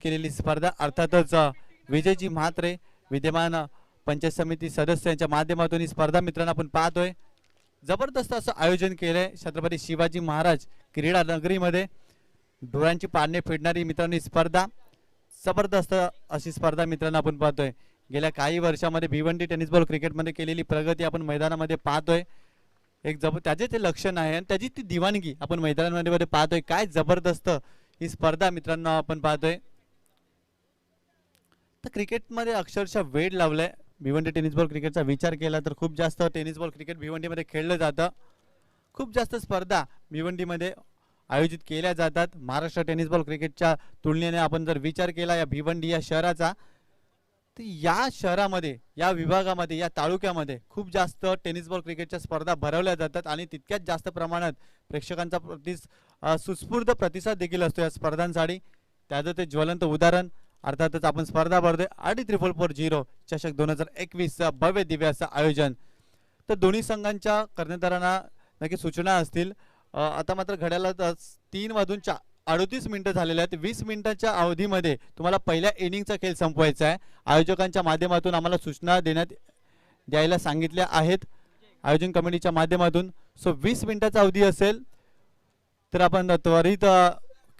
केलेली स्पर्धा अर्थातच विजयजी म्हात्रे विद्यमान पंचायत समिती सदस्यांच्या माध्यमातून ही स्पर्धा मित्रांनो आपण पाहतोय. जबरदस्त असं आयोजन केलंय छत्रपती शिवाजी महाराज क्रीडा नगरीमध्ये. डोळ्यांची पारणे फेडणारी मित्रांनो ही स्पर्धा जबरदस्त अशी स्पर्धा मित्रांनो आपण पाहतोय. गेल्या काही वर्षामध्ये भिवंडी टेनिस बॉल क्रिकेटमध्ये केलेली प्रगती आपण मैदानामध्ये पाहतोय. एक त्याचे ते लक्षण आहे आणि त्याची ती दिवाणगी आपण मैदानामध्ये पाहतोय. काय जबरदस्त ही स्पर्धा मित्रांनो आपण पाहतोय. तर क्रिकेटमध्ये अक्षरशः वेळ लावलाय. भिवंडी टेनिस बॉल क्रिकेटचा विचार केला तर खूप जास्त टेनिस बॉल क्रिकेट भिवंडीमध्ये खेळलं जातं. खूप जास्त स्पर्धा भिवंडीमध्ये आयोजित केल्या जातात. महाराष्ट्र टेनिस बॉल क्रिकेटच्या तुलनेने आपण जर विचार केला या भिवंडी या शहराचा, तर या शहरामध्ये या विभागामध्ये या तालुक्यामध्ये खूप जास्त टेनिस बॉल क्रिकेटच्या स्पर्धा भरवल्या जातात आणि तितक्याच जास्त प्रमाणात प्रेक्षकांचा सुस्फूर्त प्रतिसाद देखील असतो या स्पर्धांसाठी. त्याचं ते ज्वलंत उदाहरण अर्थातच आपण स्पर्धा भरतोय 44440 चषक 2021 भव्य दिव्य असं आयोजन. तर दोन्ही संघांच्या कर्णधारांना नक्की सूचना असतील. आता मात्र घड्याला 3:38 मिनिटं झालेले आहेत. 20 मिनिटांच्या अवधीमध्ये तुम्हाला पहिल्या इनिंगचा खेळ संपवायचा आहे. आयोजकांच्या माध्यमातून आम्हाला सूचना द्यायला सांगितल्या आहेत आयोजन कमिटीच्या माध्यमातून. 20 मिनिटाचा अवधी असेल तर आपण त्वरित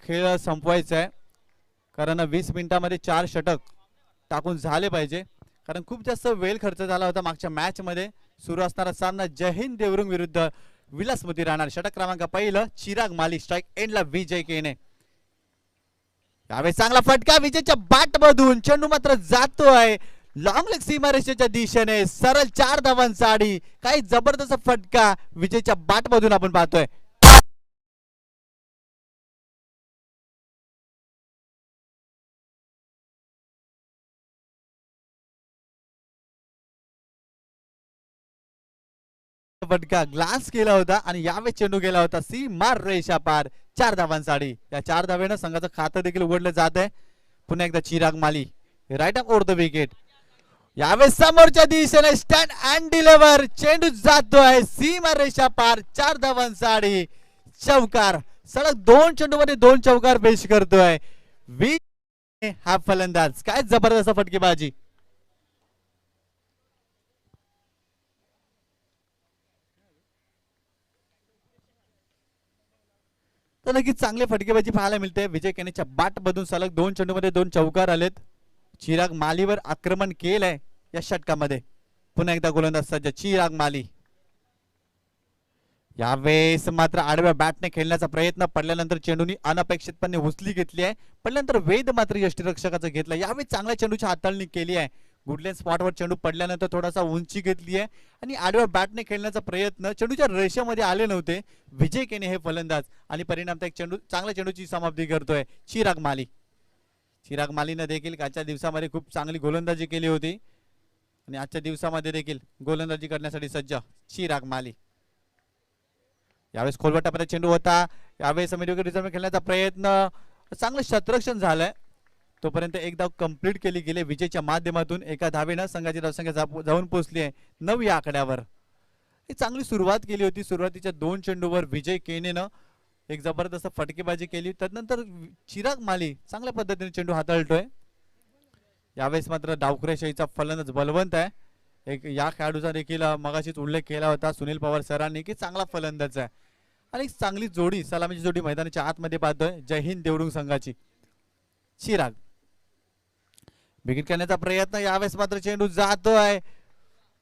खेळ संपवायचा आहे, कारण 20 मिनिटांमध्ये 4 षटक टाकून झाले पाहिजे, कारण खूप जास्त वेळ खर्च झाला होता मागच्या मॅचमध्ये. सुरू असणारा सामना जय हिंद देवरुंग विरुद्ध विलासमती राहणार. षटक क्रमांक पहिलं चिराग माली, स्ट्राइक एंडला विजय केने. यावेळी चांगला फटका विजयच्या बॅट मधून, चेंडू मात्र जातोय लॉंग लेग सीमारेषेच्या दिशेने, सरळ 4 धावांचा आडी. काही जबरदस्त फटका विजयच्या बॅट मधून आपण पाहतोय. फटका ग्लास केला होता आणि यावेळी चेंडू गेला होता सीमा रेषा पार. 4 धावांसाठी या 4 धावेनं संघाचं खातं देखील उघडलं जात आहे. पुन्हा एकदा Chirag Mali right off over the wicket. यावेळी समोरच्या दिशेने स्टँड अँड डिलिव्हर, चेंडू जातोय सीमा रेषा पार. 4 धावांसाठी चौकार. सलग 2 चेंडूमध्ये 2 चौकार पेश करतोय हा फलंदाज. काय जबरदस्त फटकेबाजी. तर नक्कीच चांगले फटकेबाजी पाहायला मिळते. विजय केनेच्या बॅट मधून सलग 2 चेंडूमध्ये 2 चौकार आलेत. चिराग मालीवर आक्रमण केलंय या षटकामध्ये. पुन्हा एकदा गोलंदाज सज्ज चिराग माली. यावेळेस मात्र आडव्या बॅटने खेळण्याचा प्रयत्न पडल्यानंतर चेंडूनी अनपेक्षितपणे उचली घेतली आहे. पडल्यानंतर वेद मात्र यष्टीरक्षकाचा घेतला. यावेळी चांगल्या चेंडूची हाताळणी केली आहे. गुडलेन स्पॉटवर चेंडू पडल्यानंतर थोडासा उंची घेतली आहे आणि आडव्या बॅटने खेळण्याचा प्रयत्न चेंडूच्या रेषेमध्ये आले नव्हते विजय केने हे फलंदाज, आणि परिणामतः एक चेंडू चांगल्या चेंडूची समाप्ती करतोय चिराग माली. चिराग मालीने देखील कालच्या दिवसामध्ये खूप चांगली गोलंदाजी केली होती आणि आजच्या दिवसामध्ये देखील गोलंदाजी करण्यासाठी सज्ज चिराग माली. यावेळेस खोलवर टप्प्यात चेंडू होता. यावेळेस मिडविकेट रिझर्व्ह खेळण्याचा प्रयत्न, चांगलं शतरक्षण झालंय. तोपर्यंत एक धाव कंप्लीट केली गेली विजयच्या माध्यमातून. एका धावेनं संघाची धावसंख्या जाऊन पोहोचली आहे 9 या आकड्यावर. ही चांगली सुरुवात केली होती. सुरुवातीच्या 2 चेंडूवर विजय केनेनं एक जबरदस्त फटकेबाजी केली. त्यानंतर चिराग माली चांगल्या पद्धतीने चेंडू हाताळतोय. यावेळेस मात्र डावखुऱ्याशाहीचा फलंदाज बलवंत आहे. एक या खेळाडूचा देखील मगाशीच उल्लेख केला होता सुनील पवार सरांनी की चांगला फलंदाज आहे. आणि चांगली जोडी, सलामीची जोडी मैदानाच्या आतमध्ये पाहतोय जय हिंद देवरुंग संघाची. चिराग विकेट करण्याचा प्रयत्न. यावेळेस मात्र चेंडू जातोय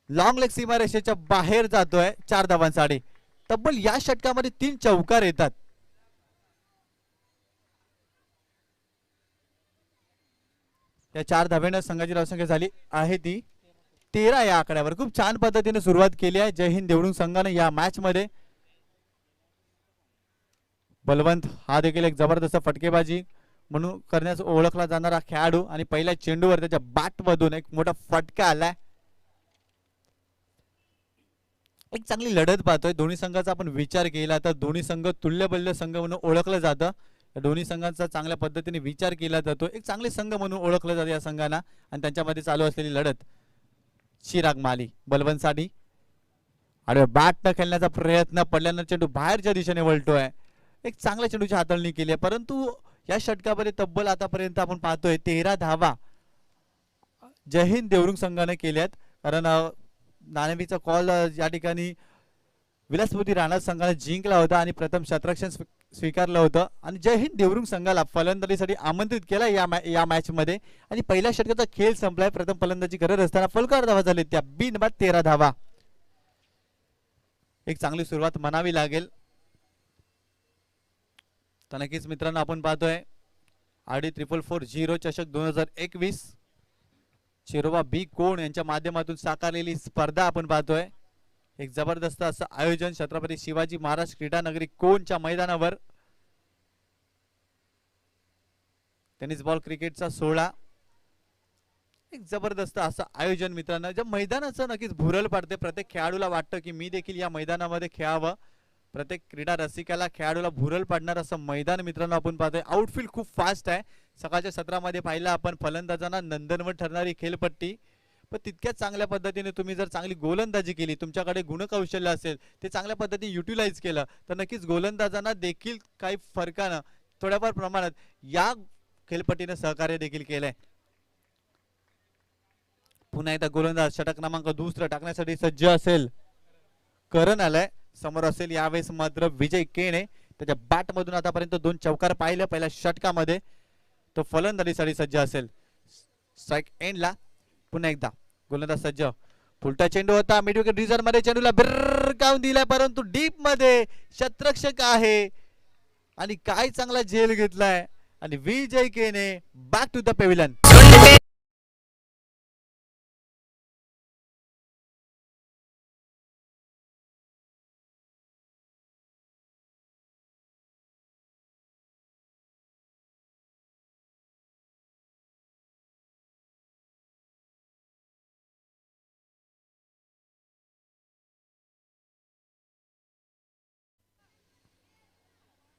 लॉंग लेग सीमारेषेच्या बाहेर जातोय. 4 धावांसाठी. तब्बल या षटकामध्ये 3 चौकार येतात. या 4 धावेनं संघाची धावसंख्या झाली आहे ती 13 या आकड्यावर. खूप छान पद्धतीने सुरुवात केली आहे जय हिंद देवरुंग संघाने या मॅच मध्ये. बलवंत हा देखील एक जबरदस्त फटकेबाजी म्हणून करण्यास ओळखला जाणारा खेळाडू, आणि पहिल्या चेंडूवर त्याच्या बॅट मधून एक मोठा फटका आलाय. एक चांगली लढत पाहतोय. दोन्ही संघाचा आपण विचार केला तर दोन्ही संघ तुल्यबल्य संघ म्हणून ओळखलं जातं. दोन्ही संघांचा चांगल्या पद्धतीने विचार केला जातो. एक चांगले संघ म्हणून ओळखलं जातं या संघांना, आणि त्यांच्यामध्ये चालू असलेली लढत. चिराग माली बलवंतसाठी आडव्या बॅट न खेळण्याचा प्रयत्न, पडल्यानंतर चेंडू बाहेरच्या दिशेने वळतोय. एक चांगल्या चेंडूची हाताळणी केली आहे, परंतु या षटकामध्ये तब्बल आतापर्यंत आपण पाहतोय 13 धावा जय हिंद देवरुंग संघाने केल्यात. कारण नाणेफेकीचा कॉल या ठिकाणी विलासपुरी राणा संघाने जिंकला होता आणि प्रथम शतरक्षण स्वीकारलं होतं आणि जय हिंद देवरुंग संघाला फलंदाजीसाठी आमंत्रित केला या मॅच मध्ये. आणि पहिल्या षटकाचा खेळ संपलाय. प्रथम फलंदाजी करत असताना फलकार धावा झाले त्या बिनबाद 13 धावा. एक चांगली सुरुवात म्हणावी लागेल. तर नक्कीच मित्रांनो आपण पाहतोय आडी 4440 चषक 2021 चिरोबा बी कोण यांच्या माध्यमातून साकारलेली स्पर्धा आपण पाहतोय. एक जबरदस्त असं आयोजन छत्रपती शिवाजी महाराज क्रीडा नगरी कोणच्या मैदानावर. टेनिस बॉल क्रिकेटचा सोहळा. एक जबरदस्त असं आयोजन मित्रांनो. ज्या मैदानाचं नक्कीच भुरळ पडते. प्रत्येक खेळाडूला वाटतं की मी देखील या मैदानामध्ये खेळावं. प्रत्येक क्रीडा रसिकाला खेळाडूला भुरळ पडणार असं मैदान मित्रांनो आपण पाहतोय. आउटफील्ड खूप फास्ट आहे. सकाळच्या सत्रामध्ये पाहिलं आपण फलंदाजांना नंदनवन ठरणारी खेळपट्टी. पण तितक्याच चांगल्या पद्धतीने तुम्ही जर चांगली गोलंदाजी केली, तुमच्याकडे गुणकौशल्य असेल, ते चांगल्या पद्धतीने युटिलाइज केलं तर नक्कीच गोलंदाजांना देखील काही फरकानं थोड्याफार प्रमाणात या खेळपट्टीने सहकार्य देखील केलंय. पुन्हा एकदा गोलंदाज षटक क्रमांक 2 टाकण्यासाठी सज्ज असेल. करण आलाय. समोर असेल यावेळेस मात्र विजय केणे. त्याच्या बॅट मधून आतापर्यंत 2 चौकार पाहिले पहिल्या षटकामध्ये. तो फलंदाजीसाठी सज्ज असेल. स्ट्राइक एंडला पुन्हा एकदा गोलंदाज सज्ज. फुलटा चेंडू होता मिड विकेट रिझर्व मध्ये. चेंडूला भिरकावून दिलाय परंतु डीप मध्ये क्षेत्ररक्षक आहे आणि काय चांगला झेल घेतलाय आणि विजय Kene back to the pavilion.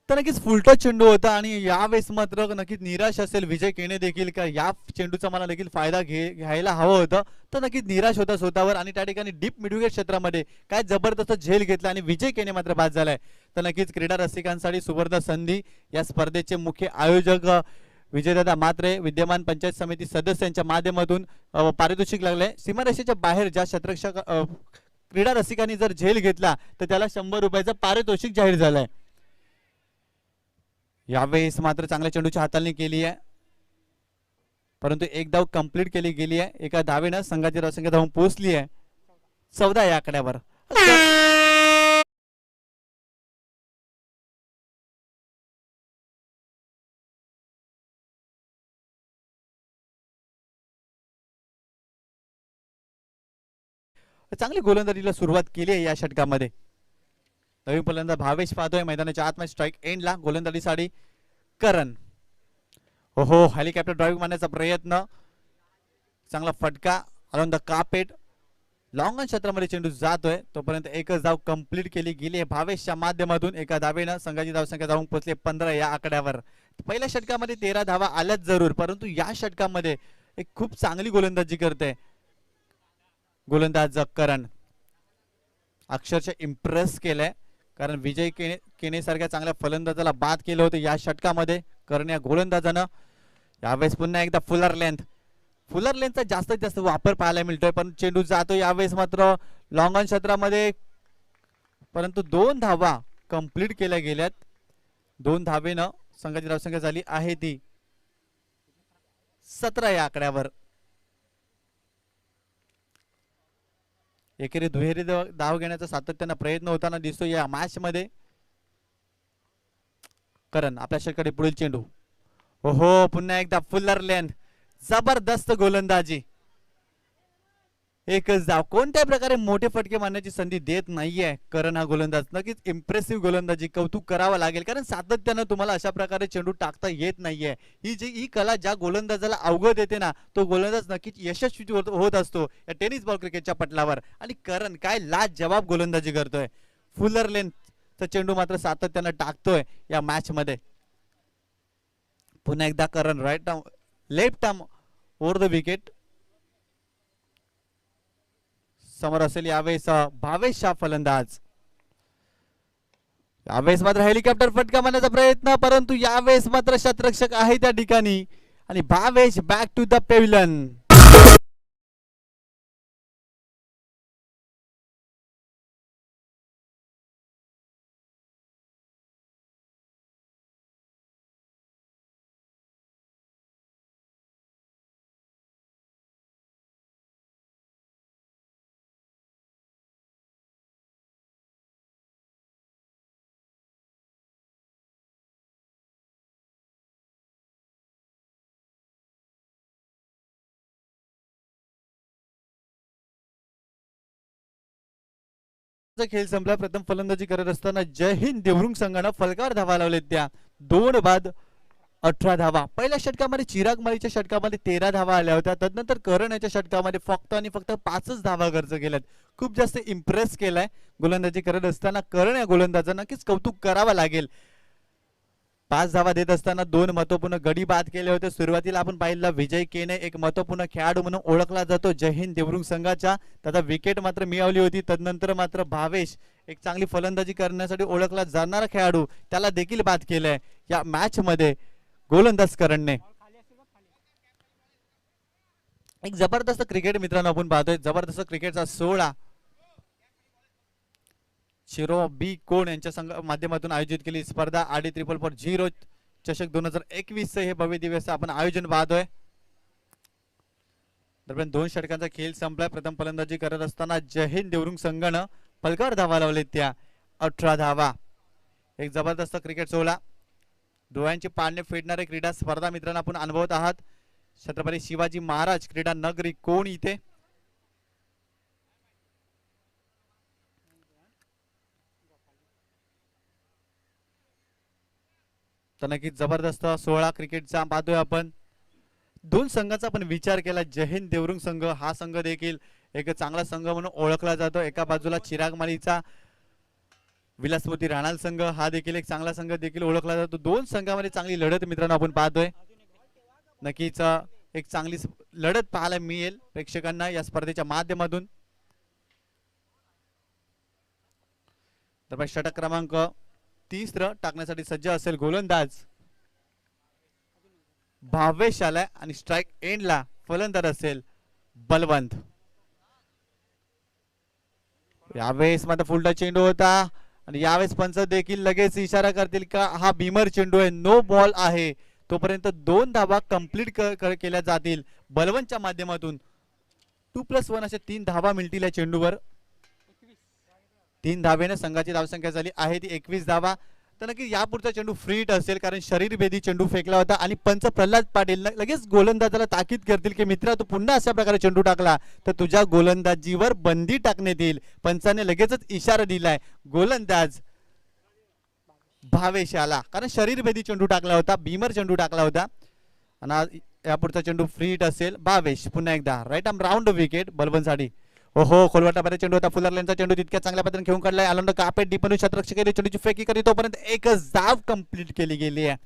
तर नक्कीच फुलटा चेंडू होता आणि यावेळेस मात्र नक्कीच निराश असेल विजय केणे देखील का या चेंडूचा मला देखील फायदा घ्यायला हवं होतं. तर नक्कीच निराश होता स्वतःवर आणि त्या ठिकाणी डीप मिडविकेट क्षेत्रामध्ये काय जबरदस्त झेल घेतला आणि विजय केणे मात्र बाद झालाय. तर नक्कीच क्रीडा रसिकांसाठी सुवर्ण संधी. या स्पर्धेचे मुख्य आयोजक विजयदादा म्हात्रे विद्यमान पंचायत समिती सदस्यांच्या माध्यमातून पारितोषिक लागले. सीमारेषेच्या बाहेर ज्या क्षेत्ररक्षक क्रीडा रसिकांनी जर झेल घेतला तर त्याला 100 रुपयाचं पारितोषिक जाहीर झालंय. यावेळेस मात्र चांगल्या चेंडूची हाताळणी केली आहे परंतु एक धाव कंप्लीट केली गेली आहे. एका धावेनं संघाची धावसंख्या धावून पोहोचली आहे 14 या आकड्यावर. चांगली गोलंदाजीला सुरुवात केली आहे या षटकामध्ये. नवीन फलंदाज भावेश पाहतोय मैदानाच्या आतमध्ये. स्ट्राइक एंडला गोलंदाजीसाठी करण. ओहो हेलिकॉप्टर ड्राइव्ह मारण्याचा प्रयत्न. चांगला फटका around the carpet. Long on क्षेत्रामध्ये चेंडू जातोय तोपर्यंत एकच धाव कंप्लीट केली गेली आहे भावेशच्या माध्यमातून. एका धावेनं संघाची धावसंख्या धावून पोहोचली 15 या आकड्यावर. पहिल्या षटकामध्ये 13 धावा आल्याच जरूर परंतु या षटकामध्ये एक खूप चांगली गोलंदाजी करते गोलंदाज करण. अक्षरशः इम्प्रेस केलंय कारण विजय केणे सारख्या चांगल्या फलंदाजाला बाद केलं होतं या षटकामध्ये करण या गोलंदाजानं. यावेळेस पुन्हा एकदा फुलर लेंथचा जास्तीत जास्त वापर पाहायला मिळतोय पण चेंडू जातो यावेळेस मात्र लॉंग ऑन क्षेत्रामध्ये परंतु 2 धावा कंप्लीट केल्या गेल्यात. 2 धावेनं संघाची धावसंख्या झाली आहे ती 17 या आकड्यावर. एकेरी दुहेरी धाव घेण्याचा सातत्यानं प्रयत्न होताना दिसतो या मॅच मध्ये. करण आपल्या षटकाकडे पुढील चेंडू. ओहो पुन्हा एकदा फुलर लेंथ. जबरदस्त गोलंदाजी. एकच धाव. कोणत्या प्रकारे मोठे फटके मारण्याची संधी देत नाहीये करण हा गोलंदाज. नक्कीच इम्प्रेसिव्ह गोलंदाजी कौतुक करावं लागेल कारण सातत्यानं तुम्हाला अशा प्रकारे चेंडू टाकता येत नाहीये. ही कला ज्या गोलंदाजाला अवगत येते ना तो गोलंदाज नक्कीच यशस्वी होत असतो या टेनिस बॉल क्रिकेटच्या पटलावर. आणि करण काय लाजवाब गोलंदाजी करतोय. फुलर लेंथचा चेंडू मात्र सातत्यानं टाकतोय या मॅच मध्ये. पुन्हा एकदा Karan right arm left arm over the wicket. समोर असेल यावेळेस भावेश फलंदाज. यावेळेस मात्र हेलिकॉप्टर फटका मारण्याचा प्रयत्न, परंतु यावेळेस मात्र शतरक्षक आहे त्या ठिकाणी आणि Bhavesh back to the pavilion. खेळ संपला. प्रथम फलंदाजी करत असताना जय हिंद देवरुंग संघानं फलकावर धावा लावलेत त्या 2 बाद 18 धावा. पहिल्या षटकामध्ये चिराग माळीच्या षटकामध्ये 13 धावा आल्या होत्या. त्यानंतर करण याच्या षटकामध्ये फक्त आणि फक्त 5च धावा खर्च केल्यात. खूप जास्त इम्प्रेस केलाय गोलंदाजी करत असताना. करण या गोलंदाजांना नक्कीच कौतुक करावं लागेल. 5 धावा देत असताना 2 महत्वपूर्ण गडी बाद केले होते. सुरुवातीला आपण पाहिलं विजय केने एक महत्वपूर्ण खेळाडू म्हणून ओळखला जातो जय हिंद देवरुंग संघाच्या. त्याचा विकेट मात्र मिळवली होती. तदनंतर मात्र भावेश एक चांगली फलंदाजी करण्यासाठी ओळखला जाणारा खेळाडू, त्याला देखील बाद केलंय या मॅच मध्ये गोलंदाज करणने. एक जबरदस्त क्रिकेट मित्रांनो आपण पाहतोय. जबरदस्त क्रिकेटचा सोहळा शिरो बी कोण यांच्या माध्यमातून आयोजित केली स्पर्धा आडी 444 चषक 2021 हे भव्य दिवस आपण आयोजन पाहतोय. दरम्यान 2 षटकांचा खेळ संपलाय. प्रथम फलंदाजी करत असताना जय हिंद देवरुंग संघानं फलकावर धावा लावले त्या 18 धावा. एक जबरदस्त क्रिकेट सोहळा, डोळ्यांची पाळणे फेडणारे क्रीडा स्पर्धा मित्रांनो आपण अनुभवत आहात. छत्रपती शिवाजी महाराज क्रीडा नगरी कोण इथे. तर नक्कीच जबरदस्त सोहळा क्रिकेटचा पाहतोय आपण. 2 संघाचा आपण विचार केला. जय हिंद देवरुंग संघ हा संघ देखील एक चांगला संघ म्हणून ओळखला जातो. एका बाजूला चिराग माळीचा विलासमोती राणाल संघ हा देखील एक चांगला संघ देखील ओळखला जातो. 2 संघामध्ये चांगली लढत मित्रांनो आपण पाहतोय. नक्कीच एक चांगली लढत पाहायला मिळेल प्रेक्षकांना या स्पर्धेच्या माध्यमातून. तर षटक क्रमांक 30 टाकण्यासाठी सज्ज असेल गोलंदाज भावेश आलाय आणि स्ट्राइक एंडला फलंदाज असेल बलवंत. यावेळेस मात्र फुलटा चेंडू होता आणि यावेळेस पंच देखील लगेच इशारा करतील का हा भीमर चेंडू आहे, नो बॉल आहे. तोपर्यंत 2 धावा कंप्लीट केल्या जातील बलवंतच्या माध्यमातून. 2+1 असे 3 धावा मिळतील या चेंडूवर. 3 धावेने संघाची धावसंख्या झाली आहे ती 21 धावा. तर नक्की यापुढचा चेंडू फ्रीट असेल कारण शरीरभेदी चेंडू फेकला होता आणि पंच प्रल्हाद पाटील लगेच गोलंदाजाला ताकीद करतील की मित्रा तू पुन्हा अशा प्रकारे चेंडू टाकला तर तुझ्या गोलंदाजीवर बंदी टाकण्यात येईल. पंचाने लगेचच इशारा दिलाय गोलंदाज भावेश आला कारण शरीरभेदी चेंडू टाकला होता, भीमर चेंडू टाकला होता. आणि यापुढचा चेंडू फ्रीट असेल भावेश. पुन्हा एकदा राईट आर्म राऊंड विकेट बलवंतसाठी. ओहो खोलवाटामध्ये चेंडू होता. फुलरलेनचा चेंडू तितक्या चांगल्या पद्धतीने खेळून काढलाय. आनंद कापेट डीपनू शतरक्षकाने चेंडूची फेकी करी तोपर्यंत एकच धाव कंप्लीट केली गेली आहे.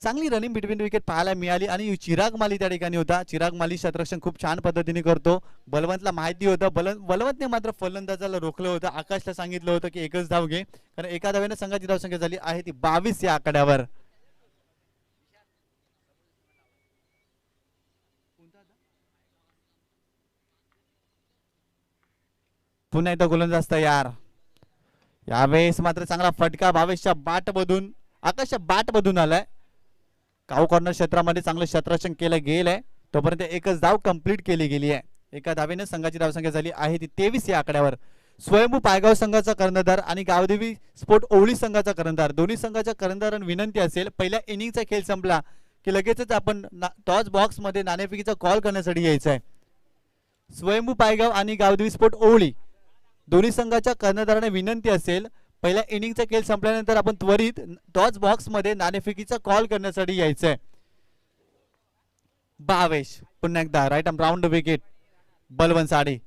चांगली रनिंग बिटवीन विकेट पाहायला मिळाली आणि चिराग माली त्या ठिकाणी होता. चिराग माली शतरक्षण खूप छान पद्धतीने करतो. बलवंतला माहिती होतं. बलवंतने मात्र फलंदाजाला रोखलं होतं. आकाशला सांगितलं होतं की एकच धाव घे कारण एका धावेने संघाची धावसंख्या झाली आहे ती 22 या आकड्यावर. पुन्हा एकदा गोलंदाज तयार. यावेळेस मात्र चांगला फटका भावेशच्या बॅट मधून आकाशच्या बॅट मधून आलाय. काऊ कॉर्नर क्षेत्रामध्ये चांगलं क्षेत्ररक्षण केलं गेलंय. तोपर्यंत एकच धाव कंप्लीट केली गेली आहे. एका धावेने संघाची धावसंख्या झाली आहे ती 23 या आकड्यावर. स्वयंभू पायगाव संघाचा कर्णधार आणि गावदेवी स्पोर्ट ओवळी संघाचा कर्णधार दोन्ही संघाच्या कर्णधारांना विनंती असेल पहिल्या इनिंगचा खेळ संपला की लगेचच आपण टॉस बॉक्स मध्ये नाणेफेकीचा कॉल करण्यासाठी यायचं आहे. स्वयंभू पायगाव आणि गावदेवी स्पोर्ट ओवळी दोन्ही संघाच्या कर्णधारांना विनंती असेल पहिल्या इनिंगचा खेळ संपल्यानंतर आपण त्वरित टॉस बॉक्स मध्ये नाणेफेकीचा कॉल करण्यासाठी यायचंय. भावेश पुन्हा एकदा right arm round wicket Balwant Sade.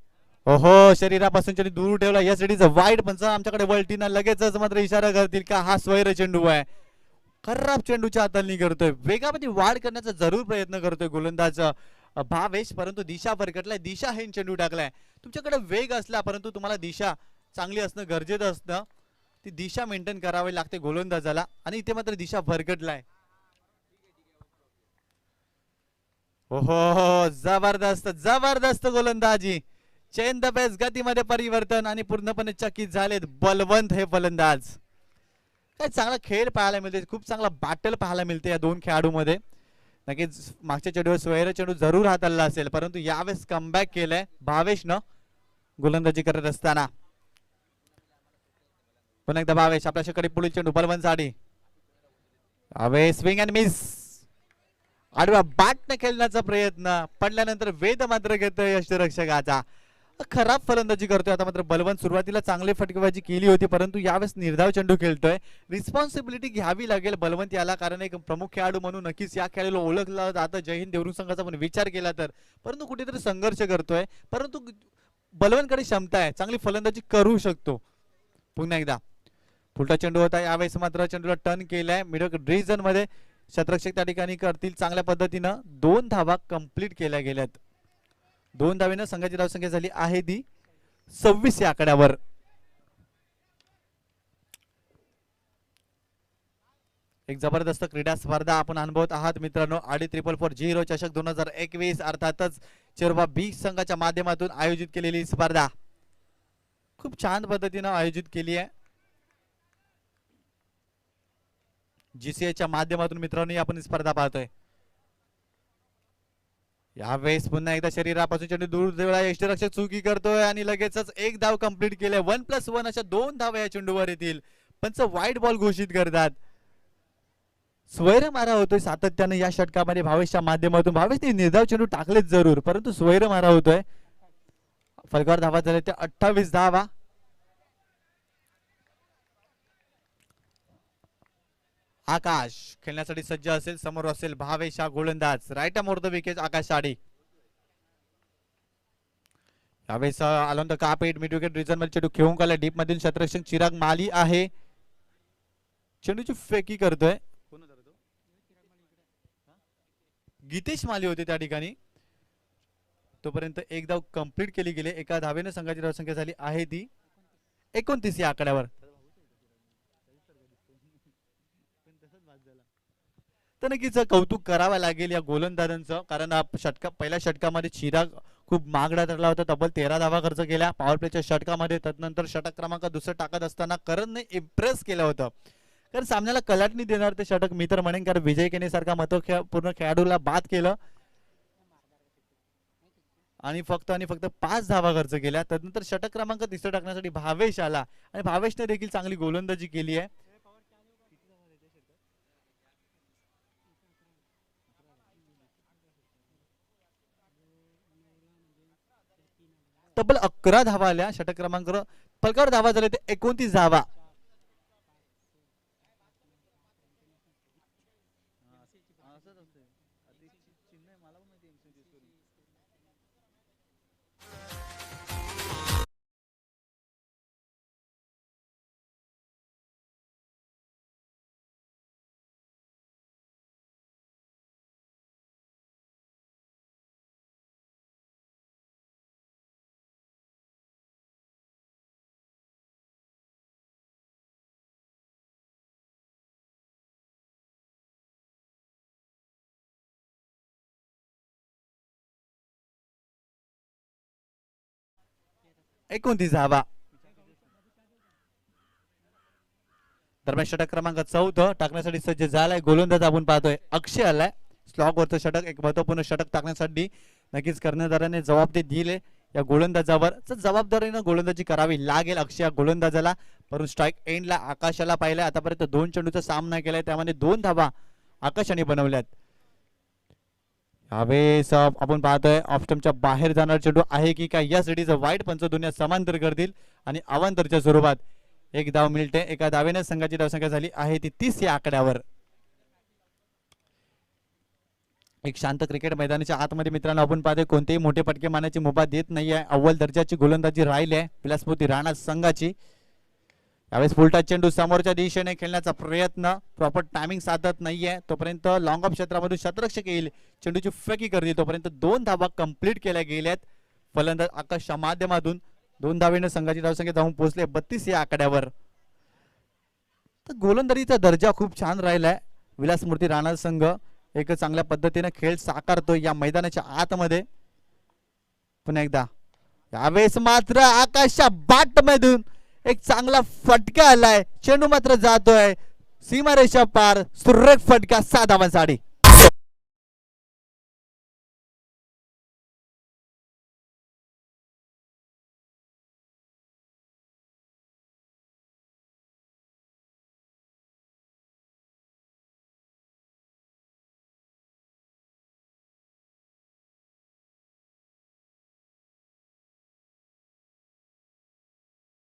ओहो शरीरापासून चेंडू दूर ठेवला. या साडीचा वाईट पंच आमच्याकडे वळतीनं लगेचच मात्र इशारा करतील का हा स्वैर चेंडू आहे. खराब चेंडूच्या हाताळणी करतोय. वेगामध्ये वाढ करण्याचा जरूर प्रयत्न करतोय गोलंदाज भावेश परंतु दिशा भरकटलाय. दिशा हे चेंडू टाकलाय. तुमच्याकडे वेग असला परंतु तुम्हाला दिशा चांगली असणं गरजेचं असतं. ती दिशा मेंटेन करावी लागते गोलंदाजाला आणि इथे मात्र दिशा भरकटलाय. ओहो जबरदस्त जबरदस्त गोलंदाजी. चेन द बेस गतीमध्ये परिवर्तन आणि पूर्णपणे चकित झालेत बलवंत हे फलंदाज. काय चांगला खेळ पाहायला मिळते, खूप चांगला बॅटल पाहायला मिळते या दोन खेळाडूमध्ये. नक्कीच मागच्या चेंडूवर सोहेर चेंडू जरूर हाताळला असेल परंतु यावेळेस कमबॅक केलंय भावेशनं गोलंदाजी करत असताना. पुन्हा एकदा भावेश आपल्याकडे पुढील चेंडू बलवंतसाठी. Bhavesh swing and miss. आडव्या बॅटने खेळण्याचा प्रयत्न पडल्यानंतर वेध मात्र घेतोय यष्टिरक्षकाचा. खराब फलंदाजी करतोय आता मात्र बलवंत. सुरुवातीला चांगली फटकेबाजी केली होती परंतु यावेळेस निर्धाव चेंडू खेळतोय. रिस्पॉन्सिबिलिटी घ्यावी लागेल बलवंत याला, कारण एक प्रमुख खेळाडू म्हणून नक्कीच या खेळाडूला ओळखलं जातं. जय हिंद देवरुख संघाचा पण विचार केला तर, परंतु कुठेतरी संघर्ष करतोय. परंतु बलवंतकडे क्षमता आहे, चांगली फलंदाजी करू शकतो. पुन्हा एकदा फुलटा चेंडू होता, यावेळेस मात्र चेंडूला टर्न केलाय मिडल रिजन मध्ये. शतरक्षक त्या ठिकाणी करतील चांगल्या पद्धतीनं. 2 धावा कंप्लीट केल्या गेल्यात. 2 धावेनं संघाची धावसंख्या झाली आहे ती 26 या आकड्यावर. एक जबरदस्त क्रीडा स्पर्धा आपण अनुभवत आहात मित्रांनो. आडी 444 चषक 2021 अर्थातच चिरवा बी संघाच्या माध्यमातून आयोजित केलेली स्पर्धा खूप छान पद्धतीनं आयोजित केली आहे. जीसीएच्या माध्यमातून मित्रांनो आपण स्पर्धा पाहतोय. यावेळेस पुन्हा एकदा शरीरापासून चेंडू दूर देवळा यष्टिरक्षक चुकी करतोय आणि लगेचच एक धाव कंप्लीट केले. 1+1 अशा 2 धावा या चेंडूवर येतील. पंच वाईट बॉल घोषित करतात. स्वैर मारा होतोय सातत्याने या षटकामध्ये भावेशच्या माध्यमातून. भावेशने निर्धाव चेंडू टाकलेच जरूर परंतु स्वैर मारा होतोय. फलकावर धावा झाल्या त्या 28 धावा. आकाश खेळण्यासाठी सज्ज असेल, समोर असेल भावेश हा गोलंदाज. Right more the wicket Akash Sadi. यावेळेस along the carpet mid wicket region मध्ये चेंडू खेळून काढला. डीप मधील शतरक्षक चिराग माली आहे, चेंडूची फेकी करतोय. गीतेश माली होते त्या ठिकाणी. तोपर्यंत एक धाव कंप्लीट केली गेली. एका धावेने संघाची धावसंख्या झाली आहे ती 29 या आकड्यावर. तर नक्कीच कौतुक करावं लागेल या गोलंदाजांचं, कारण पहिल्या षटकामध्ये चिराग खूप मागडा ठरला होता. तब्बल 13 धावा खर्च केल्या पॉवर प्लेच्या षटकामध्ये. त्यानंतर षटक क्रमांक दुसरं टाकत असताना करणने इम्प्रेस केलं होतं, कारण सामन्याला कलाटणी देणार ते षटक मी तर म्हणेन, कारण विजय केने सारखा महत्त्वपूर्ण खेळाडूला बाद केलं आणि फक्त 5 धावा खर्च केल्या. त्यानंतर षटक क्रमांक तिसरं टाकण्यासाठी भावेश आला आणि भावेशने देखील चांगली गोलंदाजी केली आहे. तब्बल 11 धावा आल्या. षटक क्रमांक फलकावर धावा झाले ते 29 धावा. धावा. दरम्यान षटक क्रमांक 14 टाकण्यासाठी सज्ज झालाय गोलंदाज. आपण पाहतोय अक्षय आलाय. स्लॉग वरचं षटक, एक महत्वपूर्ण षटक टाकण्यासाठी नक्कीच कर्णधाराने जबाबदारी दिले या गोलंदाजावर. जबाबदारीनं गोलंदाजी करावी लागेल अक्षय गोलंदाजाला. परंतु स्ट्राईक एंडला आकाशाला पाहिलंय. आतापर्यंत 2 चेंडूचा सामना केलाय, त्यामध्ये 2 धावा आकाशाने बनवल्यात. यावेळेस आपण पाहतोय ऑफस्टंपच्या बाहेर जाणार चेंडू आहे की काय यासाठीच वाईट पंच दुनिया समांतर करतील आणि अवांतरच्या स्वरूपात एक धाव मिळते. एका धावेने संघाची धावसंख्या झाली आहे ती 30 या आकड्यावर. एक शांत क्रिकेट मैदानाच्या आतमध्ये मित्रांनो आपण पाहतोय कोणतेही मोठे फटके मारण्याची मुभा देत नाहीये. अव्वल दर्जाची गोलंदाजी राहिली आहे विलासमोती राणा संघाची. यावेळेस फुलटा चेंडू समोरच्या दिशेने खेळण्याचा प्रयत्न, प्रॉपर टायमिंग साधत नाहीये. तोपर्यंत लॉंग ऑफ क्षेत्रामधून शतरक्षक येईल, चेंडूची फेकी करतील. तोपर्यंत 2 धावा कंप्लीट केल्या गेल्यात फलंदाज आकाशच्या माध्यमातून. 2 धावेने संघाची धावसंख्या जाऊन पोहोचले 32 या आकड्यावर. तर गोलंदाजीचा दर्जा खूप छान राहिलाय. विलासमूर्ती राणा संघ एक चांगल्या पद्धतीने खेळ साकारतो या मैदानाच्या आतमध्ये. पुन्हा एकदा यावेळेस मात्र आकाशच्या बाट मधून एक चांगला फटका आलाय. चेंडू मात्र जातोय सीमारेषा पार. सुरेख फटका 6 धावांसाठी.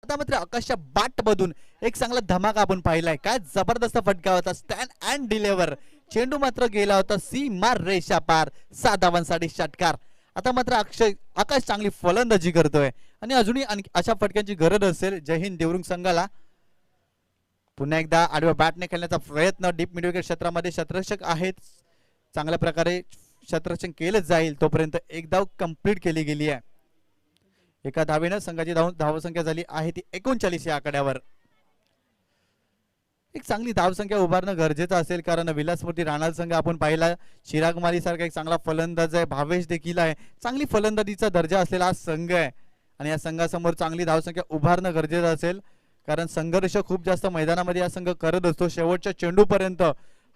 आता मात्र आकाशच्या बाट मधून एक चांगला धमाका आपण पाहिलाय. काय जबरदस्त फटका होता. Stand and deliver. चेंडू मात्र गेला होता सीमा रेषा पार. 6 धावांसाठी षटकार. आता मात्र आकाश चांगली फलंदाजी करतोय आणि अजूनही अशा फटक्यांची गरज असेल जय हिंद देवरुंग संघाला. पुन्हा एकदा आडव्या बॅटने खेळण्याचा प्रयत्न. डीप मिड विकेट क्षेत्रामध्ये शतरक्षक आहेत. चांगल्या प्रकारे शतरक्षण केलं जाईल तोपर्यंत एक धाव कंप्लीट केली गेली आहे. एका धावेनं संघाची धावसंख्या झाली आहे ती 39 या आकड्यावर. एक चांगली धावसंख्या उभारणं गरजेचं असेल कारण विलासमूर्ती राणा संघ आपण पाहिला चिराग माली सारखा एक चांगला फलंदाज आहे. भावेश देखील आहे. चांगली फलंदाजीचा दर्जा असलेला हा संघ आहे आणि या संघासमोर चांगली धावसंख्या उभारणं गरजेचं असेल कारण संघर्ष खूप जास्त मैदानामध्ये हा संघ करत असतो. शेवटच्या चेंडूपर्यंत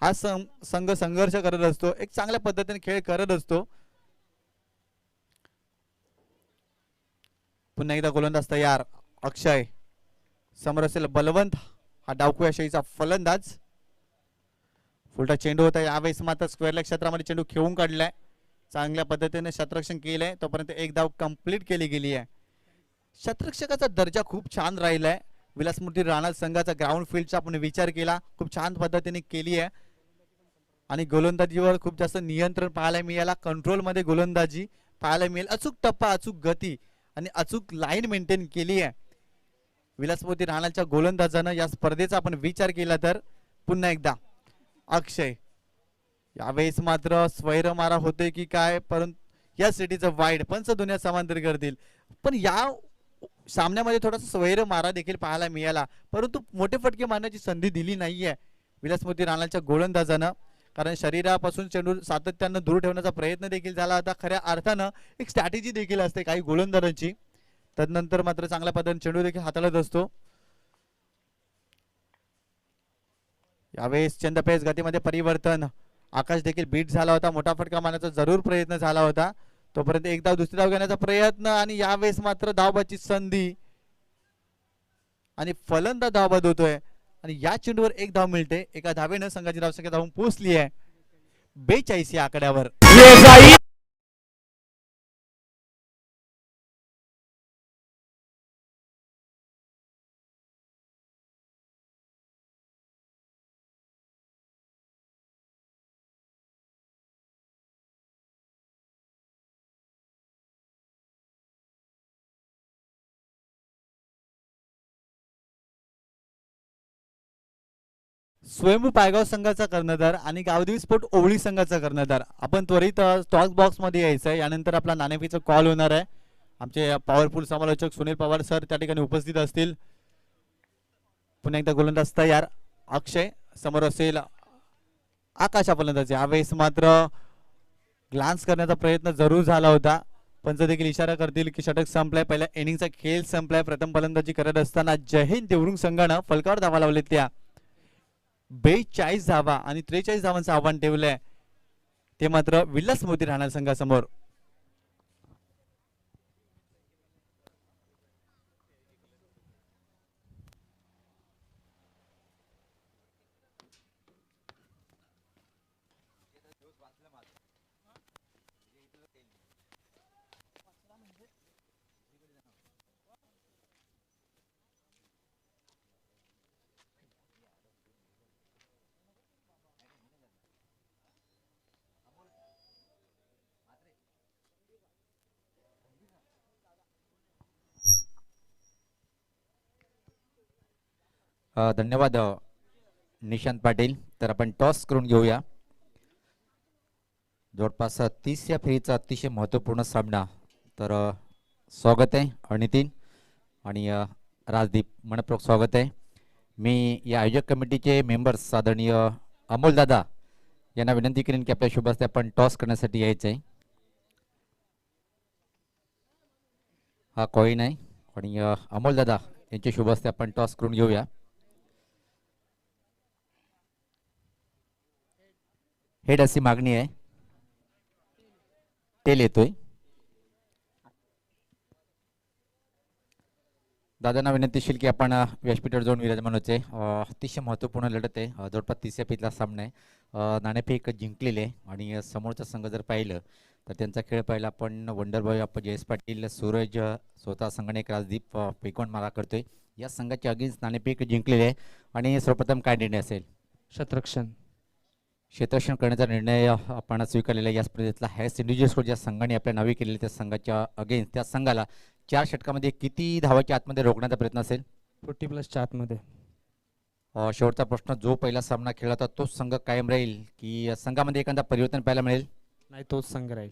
हा संघ संघर्ष करत असतो. एक चांगल्या पद्धतीने खेळ करत असतो. पुन्हा एकदा गोलंदाज तयार. अक्षय समोर असेल बलवंत. हा डावखुया शैलीचा फलंदाज. फुलटा चेंडू होता. यावेळेस मात्र स्क्वेअर लेग क्षेत्रामध्ये चेंडू खेळून काढलाय. चांगल्या पद्धतीने शतरक्षण केलंय तोपर्यंत एक धाव कंप्लीट केली गेली आहे. शतरक्षकाचा दर्जा खूप छान राहिलाय. विलासमूर्ती राणा संघाचा ग्राउंड फील्डचा आपण विचार केला खूप छान पद्धतीने केली आहे आणि गोलंदाजीवर खूप जास्त नियंत्रण पाहायला मिळाला. कंट्रोलमध्ये गोलंदाजी पाहायला मिळेल. अचूक टप्पा अचूक गती आणि अचूक लाईन मेंटेन केली आहे विलासमूर्ती राणाच्या गोलंदाजानं. या स्पर्धेचा आपण विचार केला तर पुन्हा एकदा अक्षय यावेळेस मात्र स्वैर मारा होते की काय परंतु या सिटीचं वाईड पंच दुनिया समांतर करतील पण या सामन्यामध्ये थोडासा स्वैर मारा देखील पाहायला मिळाला परंतु मोठे फटके मारण्याची संधी दिली नाहीये विलासमूर्ती राणाच्या गोलंदाजानं. कारण शरीरापासून चेंडू सातत्यानं दूर ठेवण्याचा प्रयत्न देखील झाला होता. खऱ्या अर्थानं एक स्ट्रॅटेजी देखील असते काही गोलंदाजांची. तदनंतर मात्र चांगल्या पद्धतीने चेंडू देखील हाताळत असतो. यावेळेस चंदपेस गतीमध्ये परिवर्तन. आकाश देखील बीट झाला होता. मोठा फटका मारण्याचा जरूर प्रयत्न झाला होता. तोपर्यंत एक धाव दुसरी धाव घेण्याचा प्रयत्न आणि यावेळेस मात्र धावबाची संधी आणि फलंदाज धावबाद होतोय आणि या चेंडूवर एक धाव मिळते. एका धावेनं संघाची धावसंख्या धावून पोहोचली आहे 42 या आकड्यावर. स्वयंभू पायगाव संघाचा कर्णधार आणि गावदेवी स्पोर्ट ओवळी संघाचा कर्णधार. आपण त्वरित स्टॉक बॉक्स मध्ये यायचं आहे. यानंतर आपला नाणेफेकीचा कॉल होणार आहे. आमचे पॉवरफुल समालोचक सुनील पवार सर त्या ठिकाणी उपस्थित असतील. पुन्हा एकदा गोलंदाज तयार. अक्षय समोर असेल आकाशा फलंदाज. यावेळेस मात्र ग्लान्स करण्याचा प्रयत्न जरूर झाला होता. पंच देखील इशारा करतील की षटक संपलाय. पहिल्या इनिंगचा खेळ संपलाय. प्रथम फलंदाजी करत असताना जय हिंद देवरुंग संघानं फलकावर धावा लावले. त्या 42 धावा आणि 43 धावांचं आव्हान ठेवलंय ते मात्र विलासमूर्ती राणा संघासमोर. धन्यवाद निशांत पाटील. तर आपण टॉस करून घेऊया. जवळपास 30 या फेरीचा अतिशय महत्त्वपूर्ण सामना. तर स्वागत आहे नितीन आणि राजदीप. मनपूर्वक स्वागत आहे. मी या आयोजक कमिटीचे मेंबर्स आदरणीय अमोल दादा यांना विनंती करेन की आपल्या शुभ हस्ते आपण टॉस करण्यासाठी यायचं आहे. हा कॉईन आहे आणि अमोल दादा यांच्या शुभ हस्ते आपण टॉस करून घेऊया. हेड अशी मागणी आहे. टेल येतोय. दादांना विनंतीशील की आपण व्यासपीठावर जाऊन विराजमान होते. अतिशय महत्त्वपूर्ण लढत आहे. जवळपास तिसऱ्या फेरीतला सामना आहे. नाणेफेक जिंकलेले आहे आणि समोरचा संघ जर पाहिलं तर त्यांचा खेळ पाहिला आपण वंडरबॉय आपण जयेश पाटील, सूरज स्वतः संगणक, राजदीप पेकवण मारा करतोय. या संघाच्या अगेन्स्ट नाणेफेक जिंकलेले आहे आणि सर्वप्रथम काय निर्णय असेल? क्षेत्ररक्षण करण्याचा निर्णय आपण स्वीकारलेला. या स्पर्धेतला हायस्ट इंडिव्हिज्युअल स्कोर ज्या संघाने आपल्या नावे केलेले त्या संघाच्या अगेन्स्ट त्या संघाला 4 षटकामध्ये किती धावाच्या आतमध्ये रोखण्याचा प्रयत्न असेल? 40+च्या आतमध्ये. शेवटचा प्रश्न, जो पहिला सामना खेळला होता तोच संघ कायम राहील की संघामध्ये एखादा परिवर्तन पाहायला मिळेल? नाही, तोच संघ राहील.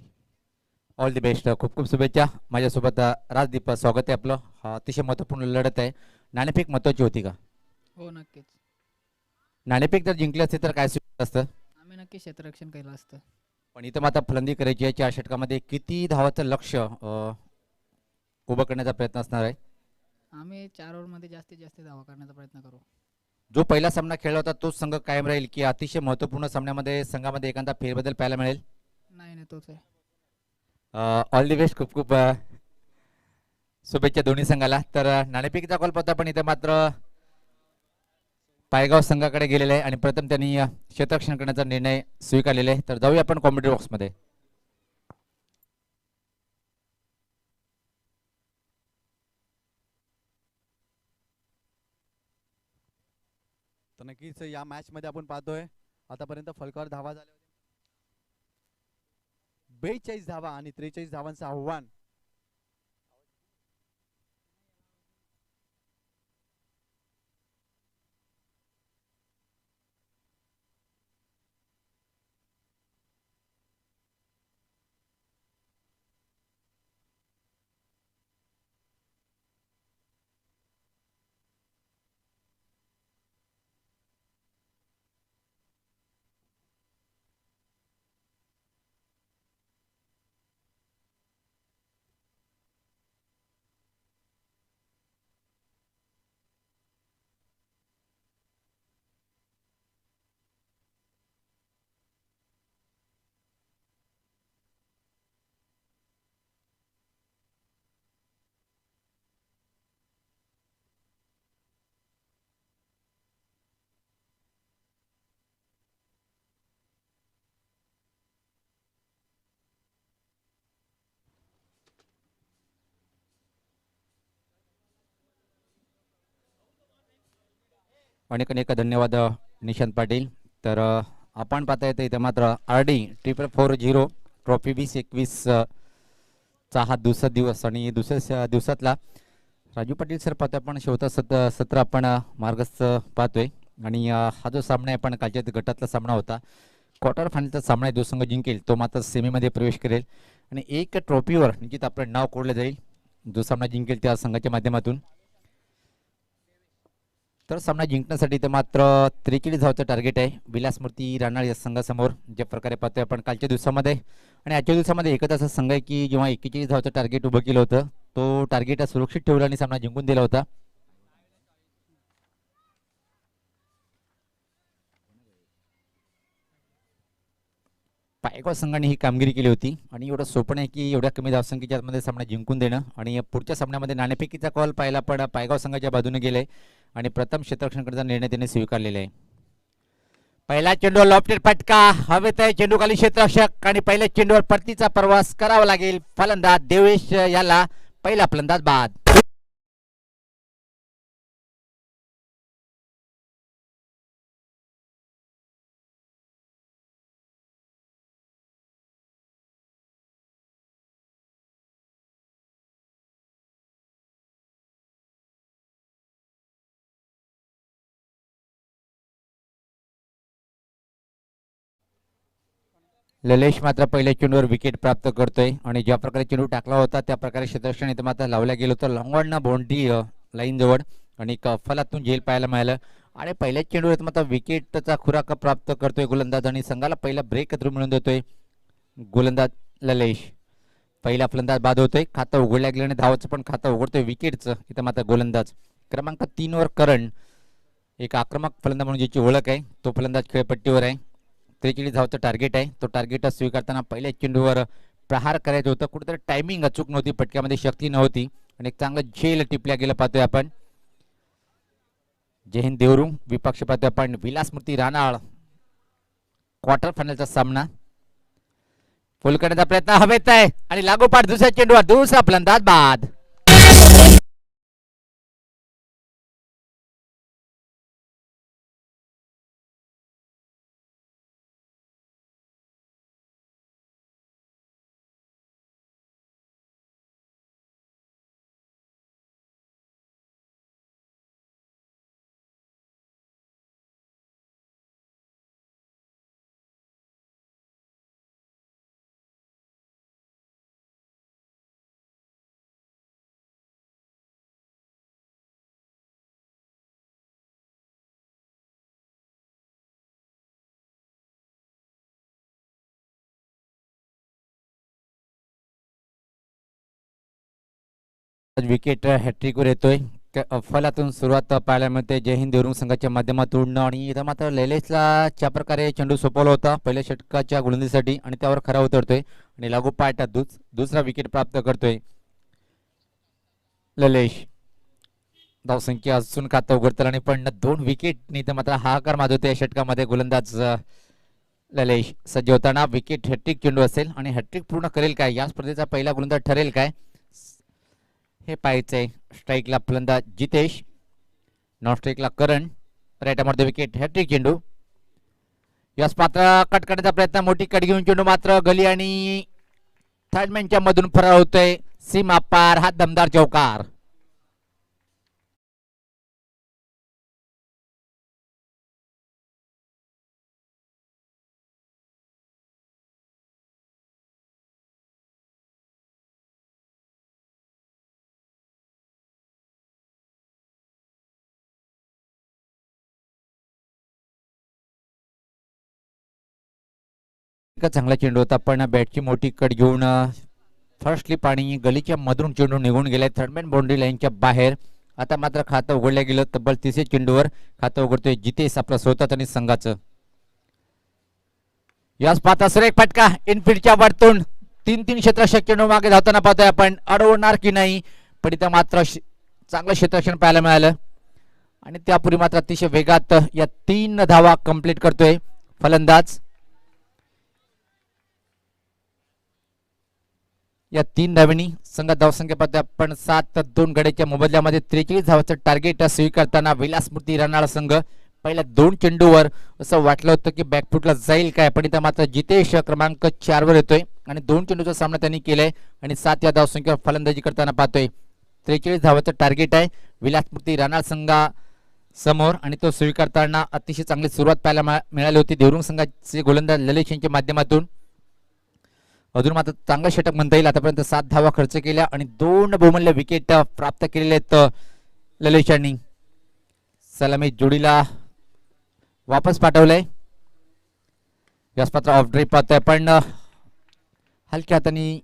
All the best. खूप खूप शुभेच्छा. माझ्यासोबत राजदीप, स्वागत आहे आपलं. हा अतिशय महत्त्वपूर्ण लढत आहे. नाणेफेक महत्त्वाची होती का? हो, नक्कीच. नाणेफेक जर जिंकली असते तर काय सुरू असतं? आम्ही नक्की क्षेत्ररक्षण केलं असतं. पण इथं मात्र फलंदी करायची आहे. 4 षटकामध्ये किती धावाचं लक्ष उभं करण्याचा प्रयत्न असणार आहे? आम्ही 4 ओव्हरमध्ये जास्तीत जास्त धावा करण्याचा प्रयत्न करू. जो पहिला सामना खेळला होता तोच संघ कायम राहील की अतिशय महत्त्वपूर्ण सामन्यामध्ये संघामध्ये एखादा फेरबदल पाहायला मिळेल? नाही नाही, तोच आहे. All the best. खूप खूप शुभेच्छा दोन्ही संघाला. तर नाणेफेकीचा कॉल पाहता पण इथे मात्र पायगाव संघाकडे गेलेला आहे आणि प्रथम त्यांनी क्षेत्ररक्षण करण्याचा निर्णय स्वीकारलेला आहे. तर जाऊया आपण कॉमेंट्री बॉक्समध्ये. तर नक्कीच या मॅच मध्ये आपण पाहतोय आतापर्यंत फलकावर धावा झाल्या होत्या 42 धावा आणि 43 धावांचं आव्हान. अनेक अनेक धन्यवाद निशांत पाटील. तर आपण पाहता येतं इथं मात्र RD 4440 ट्रॉफी 2021 चा हा दुसरा दिवस आणि दुसऱ्या दिवसातला राजू पाटील सर पाहतोय आपण शेवटचा सत्र आपण मार्गस्थ पाहतोय आणि हा जो सामना आहे आपण कालच्या गटातला सामना होता. क्वार्टर फायनलचा सामना आहे. जो संघ जिंकेल तो मात्र सेमीमध्ये प्रवेश करेल आणि एक ट्रॉफीवर निश्चित आपलं नाव कोरलं जाईल जो सामना जिंकेल त्या संघाच्या माध्यमातून. तर सामना जिंकण्यासाठी तर मात्र 43 धावचं टार्गेट आहे विलासमूर्ती राणाळ या संघासमोर. ज्या प्रकारे पाहतोय आपण कालच्या दिवसामध्ये आणि आजच्या दिवसामध्ये एकच असा संघ आहे की जेव्हा 41 धावचं टार्गेट उभं केलं होतं तो टार्गेट सुरक्षित ठेवला आणि सामना जिंकून दिला होता. पायगाव संघाने ही कामगिरी केली होती आणि एवढं सोपं आहे की एवढ्या कमी धावसंख्येच्या आतमध्ये सामना जिंकून देणं. आणि पुढच्या सामन्यामध्ये नाणेफेकीचा कॉल पाहायला पण पायगाव संघाच्या बाजूने गेले आणि प्रथम क्षेत्ररक्षण करण्याचा निर्णय त्यांनी स्वीकारलेला आहे. पहिला चेंडू लॉफ्टेड फटका हवेत आहे. चेंडू खाली क्षेत्ररक्षक आणि पहिल्या चेंडूवर परतीचा प्रवास करावा लागेल. फलंदाज देवेश याला पहिला फलंदाज बाद. ललेश मात्र पहिल्या चेंडूवर विकेट प्राप्त करतोय आणि ज्या प्रकारे चेंडू टाकला होता त्या प्रकारे क्षेत्ररक्षण इथं मात्र लावल्या गेलं होतं. लॉंगॉन बाउंड्री लाईन जवळ आणि एक फलातून झेल पाहायला मिळालं. आणि पहिल्याच चेंडूवर मात्र विकेटचा खुराका प्राप्त करतोय गोलंदाज आणि संघाला पहिला ब्रेक मिळून देतोय गोलंदाज ललेश. पहिला फलंदाज बाद होतोय, खातं उघडल्या गेल्याने धावाचं पण खातं उघडतोय विकेटचं. इथं मात्र गोलंदाज क्रमांक 3 वर करण, एक आक्रमक फलंदाज म्हणून ज्याची ओळख आहे तो फलंदाज खेळपट्टीवर आहे. 43 धावचं टार्गेट आहे. तो टार्गेट स्वीकारताना पहिल्या चेंडूवर प्रहार करायचं होतं, कुठेतरी टायमिंग अचूक नव्हती, पटक्यामध्ये शक्ती नव्हती आणि एक चांगलं झेल टिपल्या गेलं पाहतोय आपण. जय हिंद देवरू विपक्ष पाहतोय आपण विलासमूर्ती रानाळ. क्वार्टर फायनलचा सामना फुल करण्याचा प्रयत्न हवेत आहे आणि लागोपाठ दुसऱ्या चेंडूवर दुसरा फलंदाज बाद. विकेट हॅट्रिकवर येतोय. फलातून सुरुवात पाहायला मिळते जय हिंद देवरुंग संघाच्या माध्यमातून. आणि इथं मात्र लैलेशला ज्या प्रकारे चेंडू सोपवला होता पहिल्या षटकाच्या गोलंदाजीसाठी आणि त्यावर खरा उतरतोय आणि लागोपाठ दुसरा विकेट प्राप्त करतोय ललेश. धावसंख्या अजून खातं उघडतं आणि पण 2 विकेट इथं मात्र हाहाकार माजवतोय या षटकामध्ये गोलंदाज ललेश. सज्ज होताना विकेट हॅट्रिक चेंडू असेल आणि हॅट्रिक पूर्ण करेल काय, या स्पर्धेचा पहिला गोलंदाज ठरेल काय हे पाहायचंय. स्ट्राईकला फलंदाज जितेश, नॉन स्ट्राईकला करण, राईटमध्ये विकेट हॅट्रिक चेंडू. यास पात्र कट करण्याचा प्रयत्न, मोठी कट घेऊन चेंडू मात्र गली आणि थर्डमॅनच्या मधून फरार होतोय. सीमा पार, हा दमदार चौकार. चांगला चेंडू होता पण बॅटची मोठी कट घेऊन फर्स्ट स्लिप आणि गलीच्या मधून चेंडू निघून गेलाय थर्डमॅन बाउंड्री लाईनच्या बाहेर. आता मात्र खातं उघडल्या गेलं. तब्बल 30 चेंडूवर खातं उघडतोय जितेश आपलं स्वतःच आणि संघाचं. याच पाहता सर एक फटका इनफिल्डच्या वरतून 3-3 क्षेत्ररक्षक चेंडू मागे धावताना पाहतोय आपण, अडवणार की नाही पण इथं मात्र चांगलं क्षेत्ररक्षण पाहायला मिळालं आणि त्यापूर्वी मात्र अतिशय वेगात या 3 धावा कंप्लीट करतोय फलंदाज. या 3 धावांनी संघात धावसंख्या पाहतोय आपण 7-2 गड्याच्या मोबदल्यामध्ये 43 धावाचं टार्गेट स्वीकारताना विलासमूर्ती रानाळ संघ पहिल्या 2 चेंडूवर असं वाटलं होतं की बॅकफुटला जाईल काय, पण इथं मात्र जितेश क्रमांक 4 वर येतोय आणि 2 चेंडूचा सामना त्यांनी केलाय आणि 7 या धावसंख्येवर फलंदाजी करताना पाहतोय. 43 धावाचं टार्गेट आहे विलासमूर्ती रानाळ संघा समोर आणि तो स्वीकारताना अतिशय चांगली सुरुवात पाहायला मिळाली होती देवरुंग संघाचे गोलंदाज ललेश यांच्या माध्यमातून. अजून मात्र चांगलं षटक म्हणता येईल. आतापर्यंत 7 धावा खर्च केल्या आणि 2 बहुमूल्य विकेट प्राप्त केलेले आहेत ललेश यांनी. सलामी जोडीला वापस पाठवलंय. व्यासपत्र ऑफ ड्राईव्ह पाहतोय पण हलक्या हाताने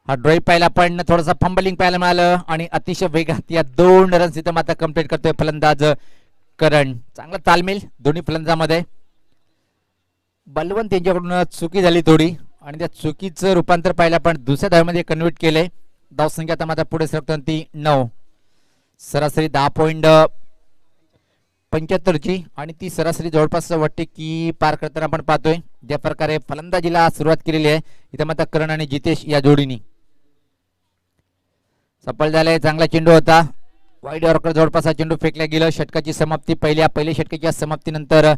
हा ड्राईव्ह पाहिला पण थोडासा फंबलिंग पाहायला मिळालं आणि अतिशय वेगात या 2 रन्स इथं मात्र कंप्लीट करतोय फलंदाज करण. चांगला तालमेल दोन्ही फलंदाजामध्ये. बलवंत यांच्याकडून चुकी झाली थोडी आणि त्या चुकीचं रूपांतर पाहिलं पण दुसऱ्या धावेमध्ये कन्वर्ट केलंय. धावसंख्या आता मात्र पुढे सरकताना ती 9, सरासरी 10.75 ची आणि ती सरासरी जवळपास वाटते की पार करताना आपण पाहतोय. ज्या प्रकारे फलंदाजीला सुरुवात केलेली आहे इथं मात्र करण आणि जितेश या जोडीने सफल झाले. चांगला चेंडू होता वाईड ऑर्कर जवळपास हा चेंडू फेकला गेला. षटकाची समाप्ती पहिल्या षटकाच्या समाप्तीनंतर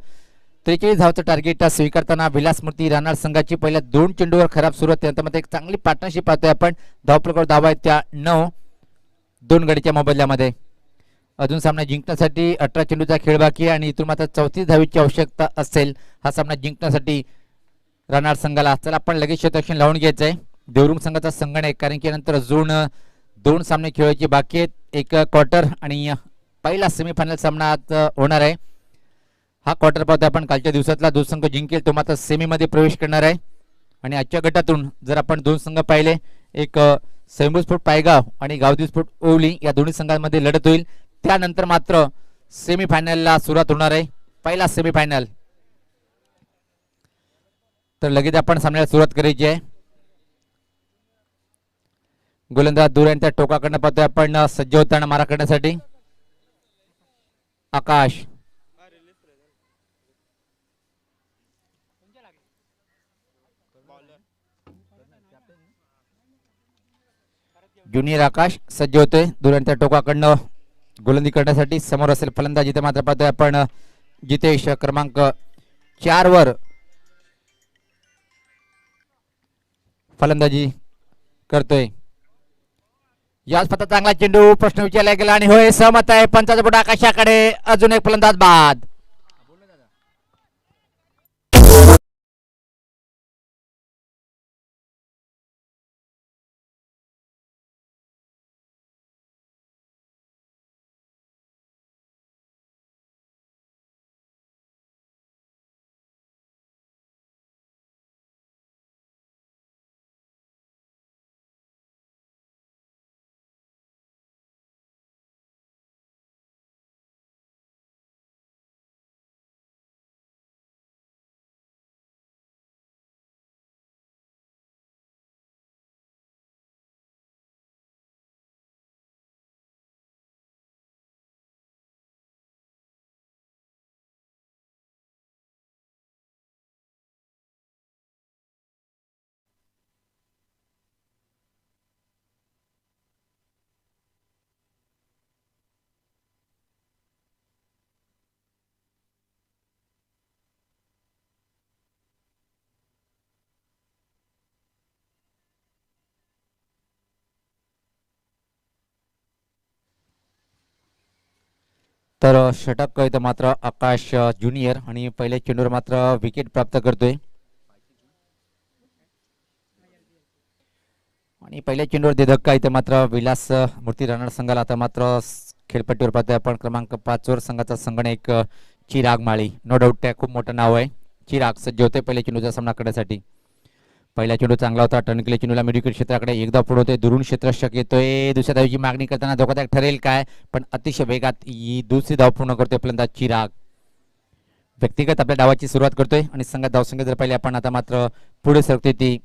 43 धावचं टार्गेट स्वीकारताना विलासमूर्ती रानाळ संघाची पहिल्या 2 चेंडूवर खराब सुरुवात त्यानंतर एक चांगली पार्टनरशिप पाहतोय आपण. धावप्रकार धावा आहेत त्या 9 2 गडीच्या मोबदल्यामध्ये. अजून सामना जिंकण्यासाठी 18 चेंडूचा खेळ बाकी आहे आणि इथून मात्र 34 धावीची आवश्यकता असेल हा सामना जिंकण्यासाठी रानाळ संघाला. चला आपण लगेच क्षेत्ररक्षण लावून घ्यायचंय देवरुंग संघाचा संघ नाही कारण की नंतर अजून 2 सामने खेळायचे बाकी आहेत. एक क्वार्टर आणि पहिला सेमीफायनल सामना आज होणार आहे. हा क्वार्टर पाहतोय आपण कालच्या दिवसातला जो संघ जिंकेल तो मात्र सेमीमध्ये प्रवेश करणार आहे. आणि आजच्या गटातून जर आपण दोन संघ पाहिले, एक स्वयंभूस्फोट पायगाव आणि गावदीस्फोट ओवली या दोन्ही संघांमध्ये लढत होईल. त्यानंतर मात्र सेमीफायनलला सुरुवात होणार आहे. पहिला सेमीफायनल. तर लगेच आपण सामन्याला सुरुवात करायची आहे. गोलंदाज दूर यांच्या टोकाकडनं पाहतोय आपण सज्ज होताना मारा करण्यासाठी आकाश. ज्युनियर आकाश सज्ज होतोय दूर यांच्या टोकाकडनं गोलंदाजी करण्यासाठी. समोर असेल फलंदाज. इथे मात्र पाहतोय आपण जितेश क्रमांक 4 वर फलंदाजी करतोय. याच पता चांगला चेंडू प्रश्न विचारला गेला आणि होय सहमत आहे. पंचाचा बोट आकाशाकडे. अजून एक फलंदाज बाद. तर षटक इथं मात्र आकाश ज्युनियर आणि पहिल्या चेंडूवर मात्र विकेट प्राप्त करतोय. आणि पहिल्या चेंडूवर दे धक्का. इथं मात्र विलास मूर्ती रानड संघाला. आता मात्र खेळपट्टीवर पाहतोय आपण क्रमांक 5 वर संघाचा संगणक चिराग माळी. नो डाऊट त्या खूप मोठं नाव आहे. चिराग सज्ज होते पहिल्या चेंडूचा सामना करण्यासाठी. पहिला चेंडू चांगला होता. टर्नकेले चेंडूला मिडविकेट क्षेत्राकडे एकदा पुढे होते. दुरून क्षेत्ररक्षक येतोय. दुसऱ्या धावेची मागणी करताना धोकादायक ठरेल काय, पण अतिशय वेगात ही दुसरी धाव पूर्ण करतोय फलंदाज चिराग. व्यक्तिगत आपल्या डावाची सुरुवात करतोय आणि संघात धावसंख्या जर पाहिली आपण आता मात्र पुढे सरकते ती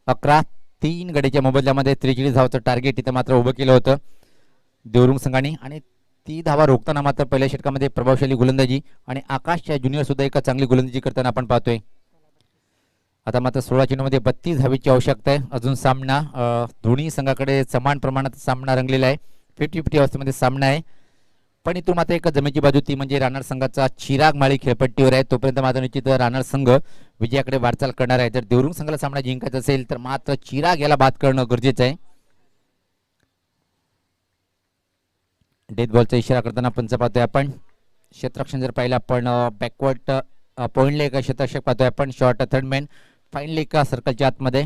11-3 गडीच्या मोबदल्यामध्ये 43 धावाचं टार्गेट इथं मात्र उभं केलं होतं देवरुंग संघाने. आणि ती धावा रोखताना मात्र पहिल्या षटकामध्ये प्रभावशाली गोलंदाजी आणि आकाशच्या ज्युनियर सुद्धा एका चांगली गोलंदाजी करताना आपण पाहतोय. आता मात्र 16 चेंडूमध्ये 32 धावेची आवश्यकता आहे. अजून सामना दोन्ही संघाकडे समान प्रमाणात सामना रंगलेला आहे. 50-50 अवस्थेमध्ये सामना आहे. पण इथून मात्र एक जमेची बाजू ती म्हणजे रानड संघाचा चिराग माळी खेळपट्टीवर आहे. तोपर्यंत मात्र निश्चित रानड संघ विजयाकडे वाटचाल करणार आहे. जर देवरुंग संघाला सामना जिंकायचा असेल तर मात्र चिराग याला बाद करणं गरजेचं आहे. डेथ बॉलचा इशारा करताना पंच पाहतोय आपण. क्षेत्ररक्षण जर पाहिलं आपण बॅकवर्ड पॉइंटला एका क्षेत्ररक्षक पाहतोय आपण. शॉर्ट थर्डमॅन फाईनली एका सर्कलच्या आतमध्ये.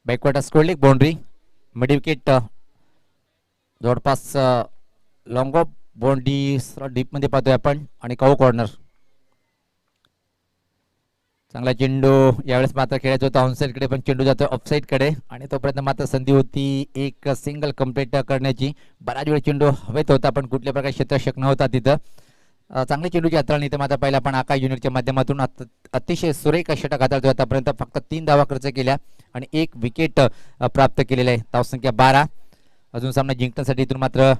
Backward square leg boundary. Mid wicket जवळपास लॉंग ऑफ बाउंड्री डीपमध्ये पाहतोय आपण. आणि कव्हर कॉर्नर. चांगला चेंडू यावेळेस मात्र खेळायचा होता ऑनसाईडकडे, पण चेंडू जातो ऑफसाईडकडे. आणि तोपर्यंत मात्र संधी होती एक सिंगल कंप्लीट करण्याची. बराच वेळ चेंडू हवेत होता पण कुठल्या प्रकारे क्षेत्ररक्षक नव्हता तिथं. चांगली चेंडूची हाताळणी इथं मात्र पहिला आपण आकाश युनिटच्या माध्यमातून अतिशय सुरेख षटक हाताळतोय. आतापर्यंत फक्त 3 धावा खर्च केल्या आणि 1 विकेट प्राप्त केलेला आहे. धावसंख्या 12. अजून सामना जिंकण्यासाठी इथून मात्र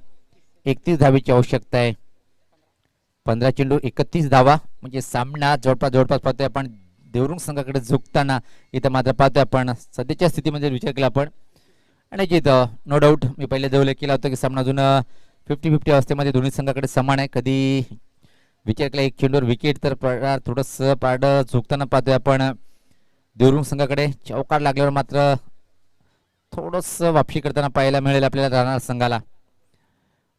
31 धावेची आवश्यकता आहे. 15 चेंडू 31 धावा म्हणजे सामना जवळपास पाहतोय आपण देवरुंग संघाकडे झुकताना इथं मात्र पाहतोय आपण. सध्याच्या स्थितीमध्ये विचार केला आपण आणि इथं नो डाऊट मी पहिले उल्लेख केला होता की सामना अजून 50-50 अवस्थेमध्ये दोन्ही संघाकडे समान आहे. कधी विचार केला एक चेंडूवर विकेट तर थोडंसं पारडं झुकताना पाहतोय आपण देवरुंग संघाकडे. चौकार लागल्यावर मात्र थोडंसं वापशी करताना पाहायला मिळेल आपल्याला राहणार संघाला.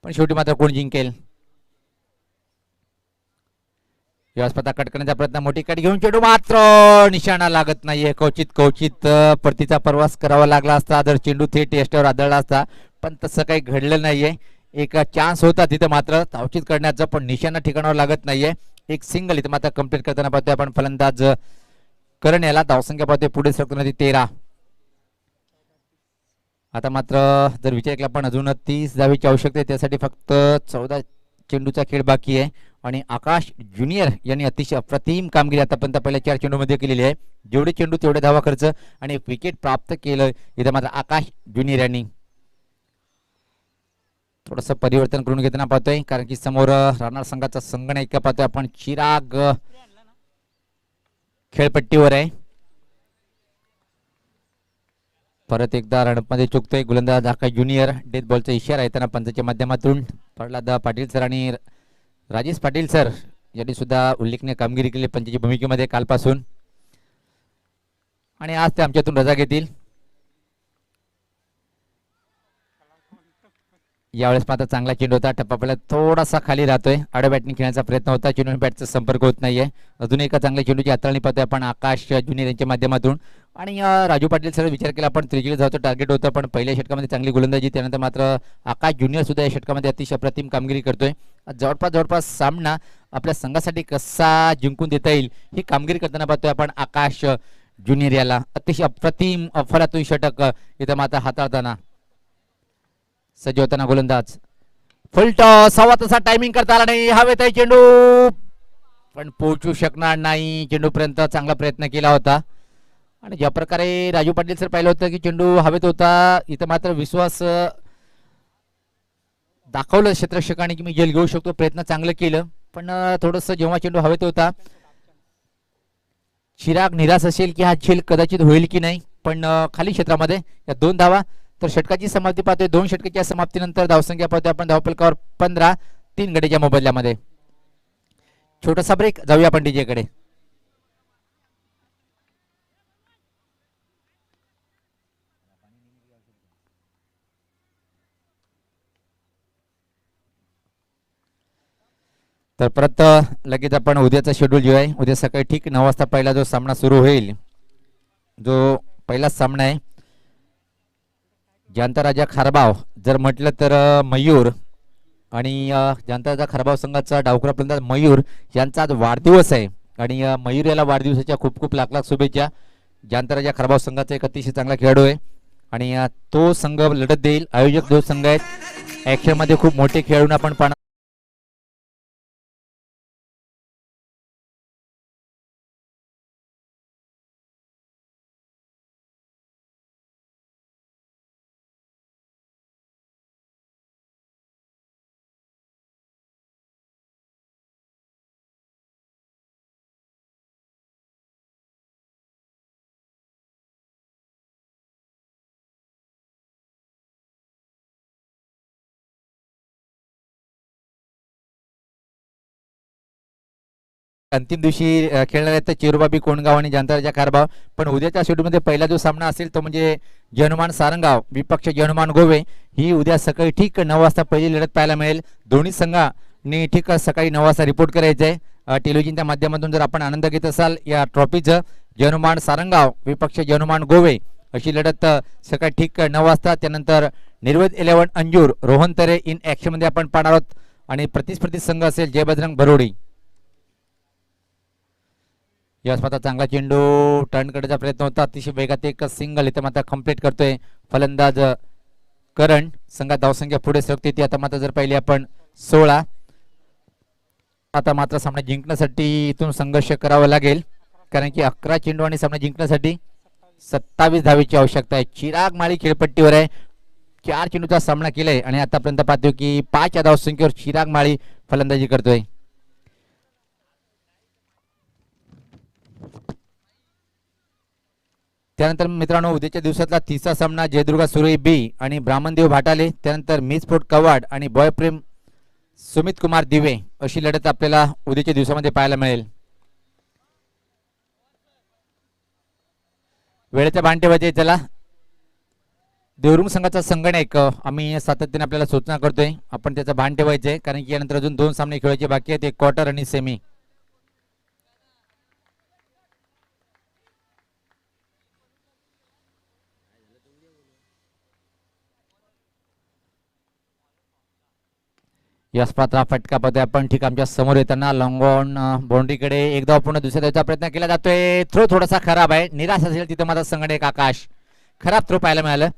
पण शेवटी मात्र कोण जिंकेल व्यवस्था कट करण्याचा प्रयत्न. मोठी कट घेऊन चेंडू मात्र निशाणा लागत नाहीये. क्वचित परतीचा प्रवास करावा लागला असता जर चेंडू थेट यष्ट्यावर आदळला असता, पण तसं काही घडलं नाहीये. एक चान्स होता तिथे मात्र धावचित करण्याचं, पण निशाणा ठिकाणावर लागत नाहीये. एक सिंगल इथे मात्र कंप्लीट करताना पाहतोय आपण फलंदाज करण याला. धावसंख्या पाहतोय पुढे सरकवण्याची 13. आता मात्र जर विचार केला आपण अजून 30 धावेची आवश्यकता आहे, त्यासाठी फक्त 14 चेंडूचा खेळ बाकी आहे. आणि आकाश ज्युनियर यांनी अतिशय अप्रतिम कामगिरी आतापर्यंत पहिल्या 4 चेंडूमध्ये केलेली आहे. जेवढे चेंडू तेवढे धावा खर्च आणि एक विकेट प्राप्त केलं इथे मात्र आकाश ज्युनियर यांनी. थोडंसं परिवर्तन करून घेताना पाहतोय, कारण की समोर राहणार संघाचा संगणक पाहतोय आपण. चिराग खेळपट्टीवर आहे. परत एकदा रणपमध्ये चुकतोय गोलंदाज आकाश ज्युनियर. डेथ बॉलचा इशारा येताना पंचाच्या माध्यमातून प्रल्हाद पाटील सर आणि राजेश पाटील सर यांनी सुद्धा उल्लेखनीय कामगिरी केली पंचाच्या भूमिकेमध्ये कालपासून, आणि आज ते आमच्यातून रजा घेतील. यावेळेस मात्र चांगला चेंडू होता. टप्पा पहिला थोडासा खाली राहतोय. आडव्या बॅटने खेळण्याचा प्रयत्न होता. चेंडू बॅटचा संपर्क होत नाहीये. अजून एका चांगल्या चेंडूची हाताळणी पाहतोय आपण आकाश ज्युनियर यांच्या माध्यमातून. आणि राजू पाटील सर विचार केला आपण 43 धावचं टार्गेट होतं, पण पहिल्या षटकामध्ये चांगली गोलंदाजी, त्यानंतर मात्र आकाश ज्युनियर सुद्धा या षटकामध्ये अतिशय अप्रतिम कामगिरी करतोय. जवळपास सामना आपल्या संघासाठी कसा जिंकून देता येईल ही कामगिरी करताना पाहतोय आपण आकाश ज्युनियर याला. अतिशय अप्रतिम अफलातून षटक इथं मात्र हाताळताना सज्ज होताना गोलंदाज. फुलटॉस सव्वा तसा टायमिंग करता आला नाही. हवेत आहे चेंडू पण पोहोचू शकणार नाही. चेंडूपर्यंत चांगला प्रयत्न केला होता, आणि ज्या प्रकारे राजू पाटील सर पाहिलं होतं की चेंडू हवेत होता, इथं मात्र विश्वास दाखवलं क्षेत्ररक्षकाने की मी जेल घेऊ शकतो. प्रयत्न चांगलं केलं, पण थोडंसं जेव्हा चेंडू हवेत होता चिराग निराश असेल की हा झेल कदाचित होईल की नाही, पण खाली क्षेत्रामध्ये या 2 धावा. तर षटकाची समाप्ती पाहतोय. 2 षटकाच्या समाप्तीनंतर धावसंख्या पाहतोय आपण धावफलकावर 15, 3 गडीच्या मोबदल्यामध्ये. छोटासा ब्रेक, जाऊया आपण डीजेकडे. तर परत लगेच आपण उद्याचा शेड्यूल जो आहे, उद्या सकाळी ठीक 9 वाजता पहिला जो सामना सुरू होईल, जो पहिलाच सामना आहे जनता राजा खारबाव. जर म्हटलं तर मयूर आणि जनता राजा खारबाव संघाचा डावखुरा फलंदाज मयूर यांचा आज वाढदिवस आहे, आणि मयूर याला वाढदिवसाच्या खूप खूप लाख लाख शुभेच्छा. जनता राजा खारबाव संघाचा एक अतिशय चांगला खेळाडू आहे, आणि तो संघ लढत देईल. आयोजक जो संघ आहेत, ऍक्शन मध्ये खूप मोठे खेळाडू आपण पाहणार. अंतिम दिवशी खेळणार आहेत चिरुबाबी कोणगाव आणि जनताराजा खारबाव. पण उद्याच्या शेड्यूलमध्ये पहिला जो सामना असेल तो म्हणजे जनुमान सारंगाव विपक्ष जनुमान गोवे. ही उद्या सकाळी ठीक 9 वाजता पहिली लढत पाहायला मिळेल. दोन्ही संघांनी ठीक सकाळी 9 वाजता रिपोर्ट करायचं आहे. टेलिव्हिजनच्या माध्यमातून जर आपण आनंद घेत असाल या ट्रॉफीचं, जनुमान सारंगाव विपक्ष जनुमान गोवे अशी लढत सकाळी ठीक 9 वाजता. त्यानंतर निर्वेद 11 अंजूर रोहन तरे इन ऍक्शन मध्ये आपण पाहणार आहोत, आणि प्रतिस्पर्धी संघ असेल जय बजरंग भरोडी. यास मात्र चांगला चेंडू टर्न करण्याचा प्रयत्न होता. अतिशय वेगात एक सिंगल इथे मात्र कंप्लीट करतोय फलंदाज करण. संघात धावसंख्या पुढे सरकते ती आता मात्र जर पाहिली आपण 16. आता मात्र सामना जिंकण्यासाठी इथून संघर्ष करावा लागेल, कारण की 11 चेंडू आणि सामना जिंकण्यासाठी 27 धावेची आवश्यकता आहे. चिराग माळी खेळपट्टीवर आहे. 4 चेंडूचा सामना केलाय, आणि आतापर्यंत पाहतोय की 5 या धावसंख्येवर चिराग माळी फलंदाजी करतोय. त्यानंतर मित्रांनो उद्याच्या दिवसातला तिसरा सामना जयदुर्गा सुरई बी आणि ब्राह्मणदेव भाटाले, त्यानंतर मिसफोर्ट कवाड आणि बॉयप्रेम सुमित कुमार दिवे अशी लढत आपल्याला उद्याच्या दिवसामध्ये पाहायला मिळेल. वेळेच्या भान ठेवायचे. चला देवरुंग संघाचा संगणक आम्ही सातत्याने आपल्याला सूचना करतोय, आपण त्याचं भान ठेवायचंय, कारण की यानंतर अजून 2 सामने खेळायचे बाकी आहेत, एक क्वार्टर आणि सेमी. यश पात्रा फटका पदे आपण ठीक आमच्या समोर येताना लॉंग ऑन बाउंड्रीकडे एक धाव पूर्ण दुसऱ्या धावचा प्रयत्न केला जातोय. थ्रो थोडासा खराब आहे, निराश असेल तिथं माझा संगणक आकाश खराब थ्रो पाहायला मिळालं.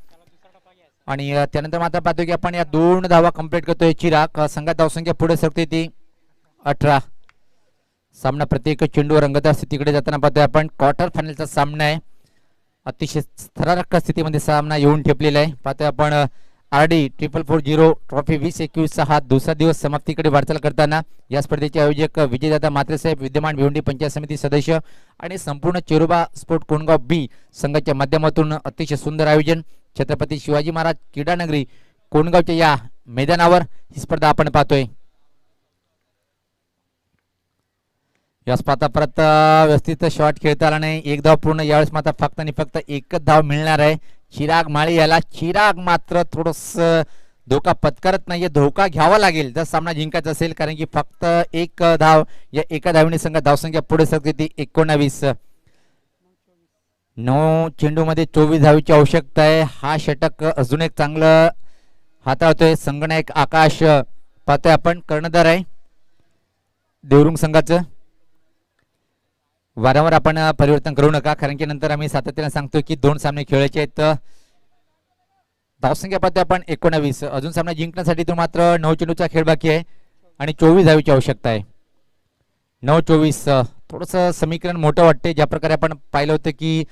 आणि त्यानंतर मात्र पाहतो की आपण या 2 धावा कंप्लीट करतोय. चिराग संघात धावसंख्या पुढे सरकते ती 18. सामना प्रत्येक चेंडूवर रंगतदार स्थितीकडे जाताना पाहतोय आपण. क्वार्टर फायनलचा सामना आहे, अतिशय थरारक स्थितीमध्ये सामना येऊन ठेपलेला आहे. पाहतोय आपण RD 4440 ट्रॉफी 2021 हा दुसरा दिवस समाप्तीकडे वाटचाल करताना या स्पर्धेचे आयोजक विजयदादा म्हात्रेसाहेब, विद्यमान भिवंडी पंचायत समिती सदस्य आणि संपूर्ण चेरुबा स्पोर्ट कोणगाव बी संघाच्या माध्यमातून अतिशय सुंदर आयोजन. छत्रपती शिवाजी महाराज क्रीडानगरी कोणगावच्या या मैदानावर ही स्पर्धा आपण पाहतोय. या स्पर्धा परत व्यवस्थित शॉट खेळता आला नाही. एक धाव पूर्ण. यावेळेस मात्र फक्त आणि फक्त एकच धाव मिळणार आहे चिराग माळी याला. चिराग मात्र थोडस धोका पत्करत नाहीये, धोका घ्यावा लागेल जर सामना जिंकायचा असेल, कारण की फक्त एक धाव या एका धावीने संघ धावसंख्या पुढे सरकते ती 19. 9 चेंडू मध्ये 24 धावीची आवश्यकता आहे. हा षटक अजून एक चांगलं हाताळतोय संगणक आकाश. पाहतोय आपण कर्णधार आहे देवरुंग संघाचं. वारंवार आपण परिवर्तन करू नका, कारण की नंतर आम्ही सातत्याने सांगतो की 2 सामने खेळायचे आहेत. धावसंख्या पाहतोय आपण 19. अजून सामना जिंकण्यासाठी तो मात्र 9 चेंडूचा खेळ बाकी आहे आणि 24 धावीची आवश्यकता आहे. 9-24 थोडंसं समीकरण मोठं वाटते. ज्या प्रकारे आपण पाहिलं होतं की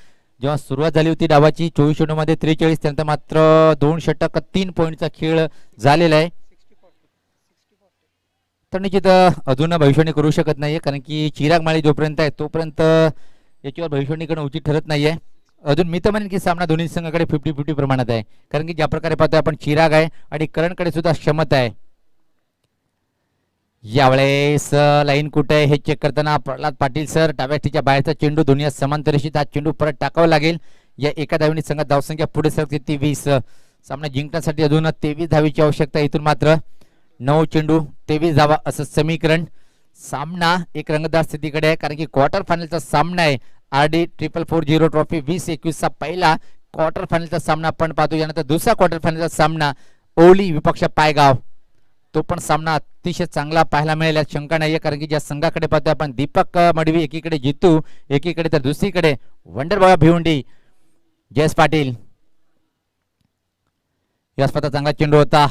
जेव्हा सुरुवात झाली होती डावाची 24 चेंडूमध्ये 43, त्यानंतर मात्र 2 षटक 3 पॉईंटचा खेळ झालेला आहे. तर निश्चित अजून भविष्यवाणी करू शकत नाहीये, कारण की चिराग माळी जोपर्यंत आहे तोपर्यंत याच्यावर भविष्यवाणी करणं उचित ठरत नाहीये. अजून मी तर म्हणेन की सामना दोन्ही संघाकडे 50-50 प्रमाणात आहे, कारण की ज्या प्रकारे पाहतोय आपण चिराग आहे आणि करणकडे सुद्धा क्षमता आहे. यावेळेस लाईन कुठे आहे हे चेक करताना प्रल्हाद पाटील सर डाव्याच्या बाहेरचा चेंडू दोन्ही समांतरीशीत. हा चेंडू परत टाकावा लागेल. या एका धावीने संघात धावसंख्या पुढे सरकते ती 20. सामना जिंकण्यासाठी अजून 23 धावीची आवश्यकता. इथून मात्र 9 चेंडू 23 धावा असं समीकरण. सामना एक रंगतदार स्थितीकडे आहे, कारण की क्वार्टर फायनलचा सामना आहे. RD 4440 ट्रॉफी 2021 चा पहिला क्वार्टर फायनलचा सामना आपण पाहतो. यानंतर दुसरा क्वार्टर फायनलचा सामना ओली विपक्ष पायगाव, तो पण सामना अतिशय चांगला पाहायला मिळेल यात शंका नाहीये, कारण की ज्या संघाकडे पाहतोय आपण दीपक मडवी एकीकडे जितू एकीकडे तर दुसरीकडे वंडर बाबा भिवंडी जयेश पाटील. या स्पर्धा चांगला चेंडू होता.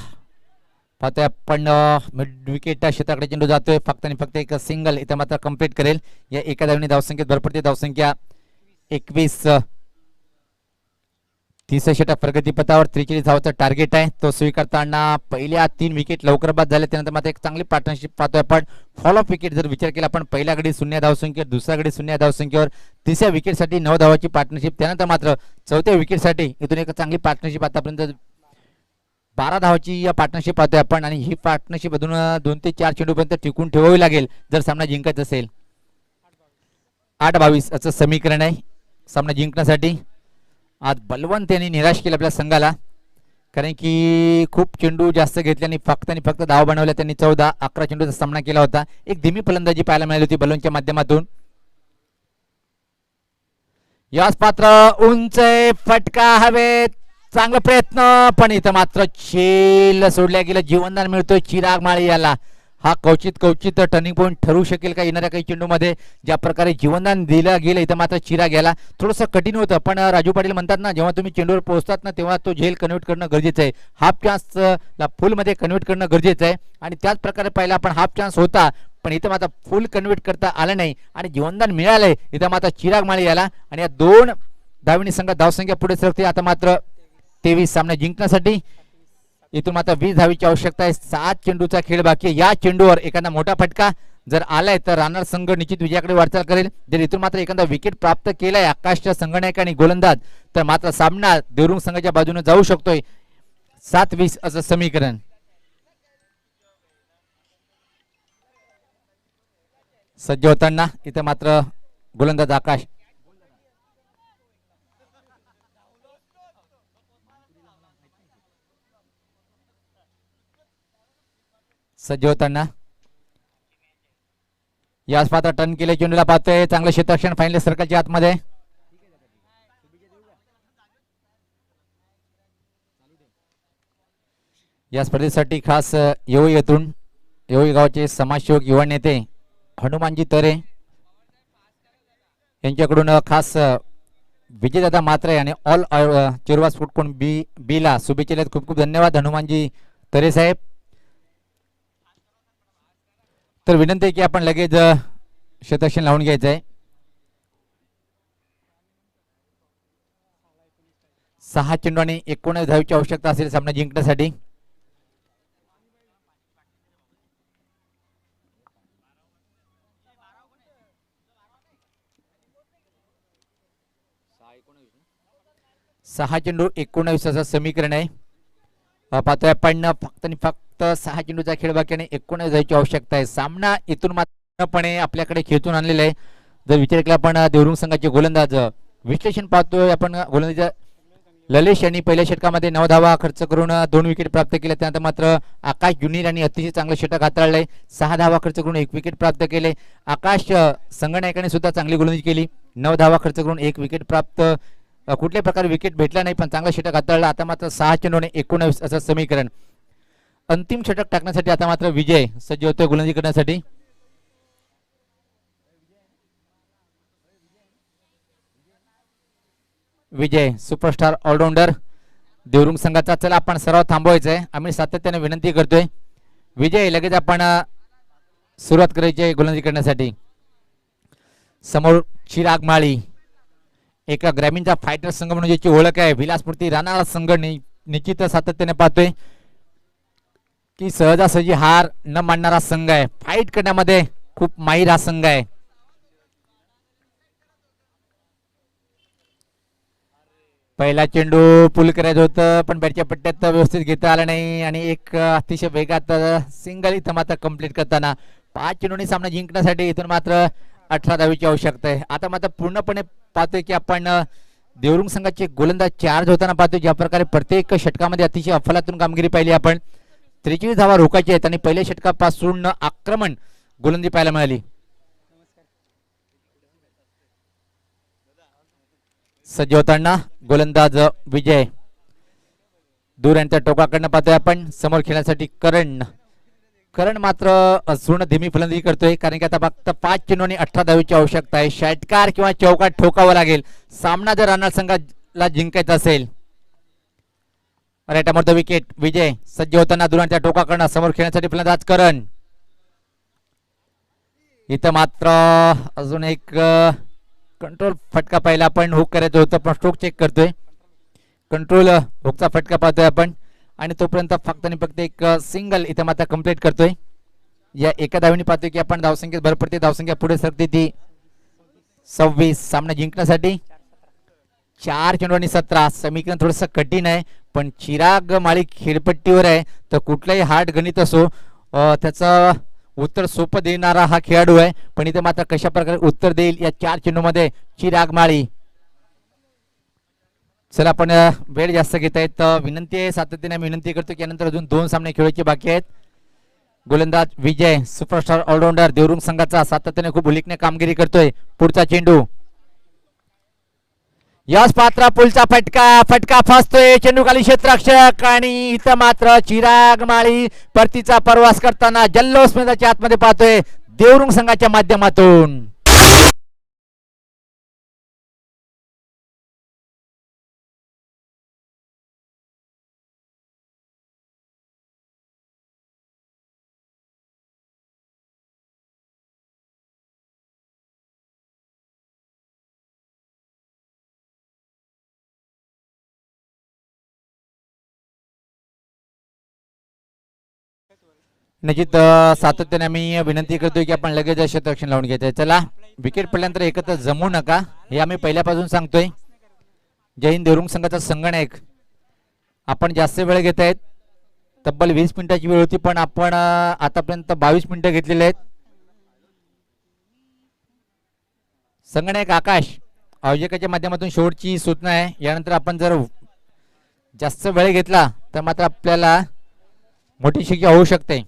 पाहतोय आपण मिड विकेट क्षेत्राकडे चेंडू जातोय. फक्त आणि फक्त एक सिंगल इथं मात्र कंप्लीट करेल. या एका धावने धावसंख्येत भर पडते. धावसंख्या 21. 30 षटक प्रगतीपथावर 43 धावाचं टार्गेट आहे. तो स्वीकारताना पहिल्या 3 विकेट लवकर बाद झाले. त्यानंतर मात्र एक चांगली पार्टनरशिप पाहतोय आपण. फॉलोअप विकेट जर विचार केला आपण, पहिल्या गडी 0 धावसंख्येवर, दुसऱ्या गडी 0 धावसंख्येवर, तिसऱ्या विकेटसाठी 9 धावाची पार्टनरशिप, त्यानंतर मात्र चौथ्या विकेटसाठी इथून एक चांगली पार्टनरशिप आतापर्यंत 12 धावाची या पार्टनरशिप पाहतोय आपण. आणि ही पार्टनरशिप अजून 2 ते 4 चेंडूपर्यंत टिकून ठेवावी लागेल जर सामना जिंकायचा असेल. 8-22 असं समीकरण आहे सामना जिंकण्यासाठी. आज बलवंत यांनी निराश केलं आपल्या संघाला, कारण की खूप चेंडू जास्त घेतले आणि फक्त धाव बनवल्या त्यांनी. 14-11 चेंडूचा सामना केला होता. एक धीमी फलंदाजी पाहायला मिळाली होती बलवंतच्या माध्यमातून. यास पात्र उंच फटका हवेत, चांगला प्रयत्न, पण इथं मात्र छेल सोडल्या गेलं. जीवनदान मिळतोय चिराग माळी याला. हा कवचित टर्निंग पॉईंट ठरू शकेल का येणाऱ्या काही चेंडूमध्ये. ज्या प्रकारे जीवनदान दिलं गेलं इथं मात्र चिराग याला थोडंसं कठीण होतं, पण राजू पाटील म्हणतात ना, जेव्हा तुम्ही चेंडूवर पोहोचतात ना तेव्हा तो झेल कन्वर्ट करणं गरजेचं आहे. हाफ चान्सला फुलमध्ये कन्वर्ट करणं गरजेचं आहे. आणि त्याच प्रकारे पहिला आपण हाफ चान्स होता, पण इथं मात्र फुल कन्वर्ट करता आलं नाही आणि जीवनदान मिळालंय इथं मात्र चिराग माळी याला. आणि या 2 धावणी संघात धावसंख्या पुढे सरकते. आता मात्र 23 सामना जिंकण्यासाठी इथून मात्र 20 धावीची आवश्यकता आहे. 7 चेंडूचा खेळ बाकी आहे. या चेंडूवर एखादा मोठा फटका जर आलाय तर राहणार संघ निश्चित विजयाकडे वाटचाल करेल. जर इथून मात्र एखादा विकेट प्राप्त केलाय आकाशच्या संघनायक आणि गोलंदाज, तर मात्र सामना देवरुंग संघाच्या बाजूने जाऊ शकतोय. 7-20 असं समीकरण. सज्ज होताना इथं मात्र गोलंदाज आकाश. सज्ज होताना याच पात्र टर्न केले चेंडूला पाहतोय. चांगलं क्षेत्ररक्षण फायनल सर्कलच्या आतमध्ये. या स्पर्धेसाठी खास येऊ येथून येवळी गावाचे समाजसेवक युवा नेते हनुमानजी तरे यांच्याकडून खास विजयदादा म्हात्रे आणि ऑल चिरवा स्फोट कोण बी ला शुभेच्छा दिल्यात. खूप खूप धन्यवाद हनुमानजी तरे साहेब. तर विनंती आहे की आपण लगेच शतक्षण लावून घ्यायचं आहे. 6 चेंडू आणि 19 धावेची आवश्यकता असेल सामना जिंकण्यासाठी. सहा चेंडू 19 असं समीकरण आहे. पाहतोय आपण फक्त आणि फक्त 6 चेंडूचा खेळ बाकी आणि 19 धावेची आवश्यकता आहे. सामना इथून मात्रपणे आपल्याकडे खेचून आणलेला आहे. जर विचार केला आपण देवरुंग संघाचे गोलंदाज विश्लेषण पाहतोय आपण गोलंदाज ललेश यांनी पहिल्या षटकामध्ये 9 धावा खर्च करून 2 विकेट प्राप्त केल्या. त्यानंतर मात्र आकाश जुनीर यांनी अतिशय चांगलं षटक हाताळलंय. 6 धावा खर्च करून 1 विकेट प्राप्त केले. आकाश संगनायकाने सुद्धा चांगली गोलंदाजी केली. 9 धावा खर्च करून 1 विकेट प्राप्त. कुठल्याही प्रकारे विकेट भेटला नाही पण चांगला षटक हाताळला. आता मात्र 6 चेंडू आणि 19 असं समीकरण. अंतिम षटक टाकण्यासाठी आता मात्र विजय सज्ज होतोय गोलंदाजी करण्यासाठी. विजय सुपरस्टार ऑलराऊंडर देवरुंग संघाचा. चला आपण सराव थांबवायचा आहे. आम्ही सातत्याने विनंती करतोय. विजय लगेच आपण सुरुवात करायची आहे गोलंदाजी करण्यासाठी. समोर चिराग माळी एका ग्रामीणचा फायटर संघ म्हणून ज्याची ओळख आहे. विलासपूर्ती राणाळा संघ निश्चित सातत्याने पाहतोय की सहजासहजी हार न मानणारा संघ आहे. फाईट करण्यामध्ये खूप माहीर हा संघ आहे. पहिला चेंडू पुल करायचं होतं पण बॅटच्या पट्ट्यात व्यवस्थित घेता आलं नाही आणि एक अतिशय वेगात सिंगल इथं मात्र कंप्लीट करताना 5 चेंडूंनी सामना जिंकण्यासाठी इथून मात्र 18 धावेची आवश्यकता आहे. आता मात्र पूर्णपणे पाहतोय की आपण देवरुंग संघाचे गोलंदाज चार्ज होताना पाहतोय. ज्या प्रकारे प्रत्येक षटकामध्ये अतिशय अफलातून कामगिरी पाहिली आपण. 43 धावा रोखायच्या आहेत आणि पहिल्या षटकापासून आक्रमण गोलंदाजी पाहायला मिळाली. सज्ज होताना गोलंदाज विजय दूर यांच्या टोकाकडनं पाहतोय आपण. समोर खेळण्यासाठी करण मात्र पूर्ण धीमी फलंदाजी करतोय कारण की आता फक्त 5 चेंडू आणि 18 धावेची आवश्यकता आहे. षटकार किंवा चौकार ठोकावा लागेल सामना जर राणा संघाला जिंकायचा असेल. Write the wicket. विजय सज्ज होताना दुरांच्या टोकाकडनं समोर खेळण्यासाठी फलंदाज करण. इथं मात्र अजून एक कंट्रोल फटका पाहिला आपण. हुक करायचं होतं पण स्ट्रोक चेक करतोय. कंट्रोल हुकचा फटका पाहतोय आपण आणि तोपर्यंत फक्त आणि फक्त एक सिंगल इथं मात्र कंप्लीट करतोय. या एका धावेने पाहतोय की आपण धावसंख्येत भर पडते. धावसंख्या पुढे सरते ती 26. सामना जिंकण्यासाठी 4 चेंडू आणि 17. समीकरण थोडंसं कठीण आहे पण चिराग माळी खेळपट्टीवर आहे तर कुठलाही हार्ड गणित असो त्याचं उत्तर सोपं देणारा हा खेळाडू आहे. पण इथे मात्र कशा प्रकारे उत्तर देईल या 4 चेंडू मध्ये चिराग माळी. चला आपण वेळ जास्त घेत आहेत. विनंती आहे सातत्याने विनंती करतो की यानंतर अजून 2 सामने खेळायचे बाकी आहेत. गोलंदाज विजय सुपरस्टार ऑलराऊंडर देवरुंग संघाचा सातत्याने खूप उल्लेखनीय कामगिरी करतोय. पुढचा चेंडू यश पात्रा पुलचा फटका फसतोय. चेंडू खाली क्षेत्ररक्षक आणि इथं मात्र चिराग माळी परतीचा प्रवास करताना जल्लोष मैदानाच्या आतमध्ये पाहतोय देवरुंग संघाच्या माध्यमातून. निश्चित सातत्याने आम्ही विनंती करतोय की आपण लगेच क्षेत्ररक्षण लावून घ्यायचंय. चला विकेट पडल्यानंतर एकत्र जमू नका हे आम्ही पहिल्यापासून सांगतोय. जय हिंद. देवरुंग संघाचा संगणक आपण जास्त वेळ घेत आहेत. तब्बल 20 मिनिटाची वेळ होती पण आपण आतापर्यंत 22 मिनिटं घेतलेले आहेत. संगणक आकाश आयोजकाच्या माध्यमातून शेवटची सूचना आहे. यानंतर आपण जर जास्त वेळ घेतला तर मात्र आपल्याला मोठी शिक्षा होऊ शकते.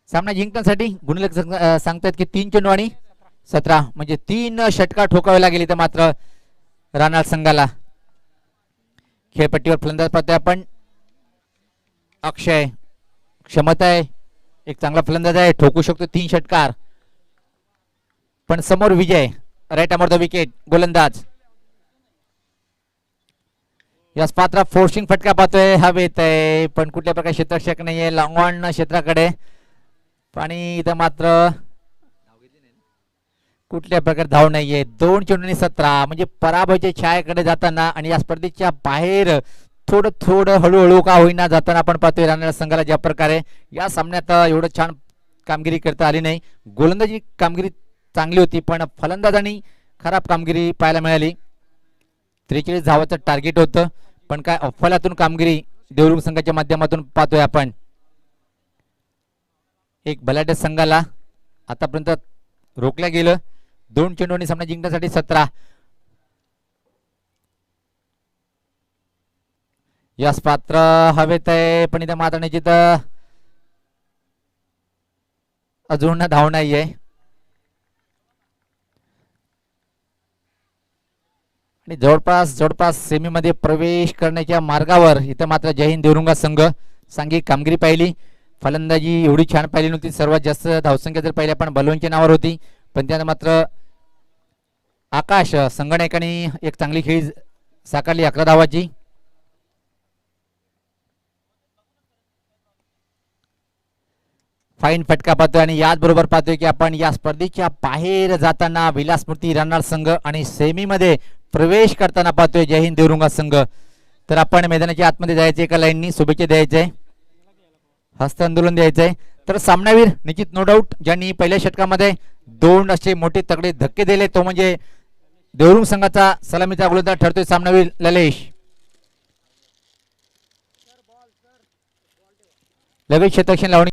सामना जिंकण्यासाठी गुणलेख सांगतात की 3 चेंडू आणि 17 म्हणजे 3 षटकार ठोकावे लागेल इथं मात्र राणाळ संघाला. खेळपट्टीवर फलंदाज पाहतोय आपण. अक्षय क्षमता आहे एक चांगला फलंदाज आहे, ठोकू शकतो 3 षटकार. पण समोर विजय, राईट अमोर द विकेट, गोलंदाज. याच पात्र फोर्सिंग फटका पाहतोय, हवेत आहे पण कुठल्या प्रकारे क्षेत्ररक्षक नाहीये, लॉंग ऑन क्षेत्राकडे. आणि इथं मात्र कुठल्या प्रकारे धाव नाहीये. 2 चेंडूंनी 17 म्हणजे पराभवाच्या छायाकडे जाताना आणि या स्पर्धेच्या बाहेर थोडं थोडं हळूहळू का होईना जाताना आपण पाहतोय राहणाऱ्या संघाला ज्या प्रकारे या सामन्यात एवढं छान कामगिरी करता आली नाही. गोलंदाजी कामगिरी चांगली होती पण फलंदाजांनी खराब कामगिरी पाहायला मिळाली. 43 धावाचं टार्गेट होतं पण काय अफलातून कामगिरी देवरुंग संघाच्या माध्यमातून पाहतोय आपण. एक बलाढ्य संघाला आतापर्यंत रोखल्या गेलं. 2 चेंडूंनी सामना जिंकण्यासाठी 17. यास पात्र हवेत आहे पण इथं मात्र निश्चित अजून धाव नाहीये. आणि जवळपास सेमीमध्ये प्रवेश करण्याच्या मार्गावर इथं मात्र जय हिंद देवरुंगा संघ सांघिक कामगिरी पाहिली. फलंदाजी एवढी छान पाहिली नव्हती. सर्वात जास्त धावसंख्या जर पाहिली आपण बलवनच्या नावावर होती पण त्यानं मात्र आकाश संगणकाने एक चांगली खेळी साकारली 11 धावाची. फाईन फटका पाहतोय आणि याचबरोबर पाहतोय की आपण या स्पर्धेच्या बाहेर जाताना विलास मूर्ती राहणार संघ आणि सेमीमध्ये प्रवेश करताना पाहतोय जय हिंद देवरुंगा संघ. तर आपण मैदानाच्या आतमध्ये जायचे, एका लाईननी शुभेच्छा द्यायचे, हस्त आंदोलन द्यायचंय. तर सामनावीर निश्चित नो डाऊट ज्यांनी पहिल्या षटकामध्ये 2 असे मोठे तगडे धक्के दिले तो म्हणजे देवरुंग संघाचा सलामीचा गोलंदाज ठरतोय सामनावीर ललेश. लगेच क्षेत्ररक्षण लावणी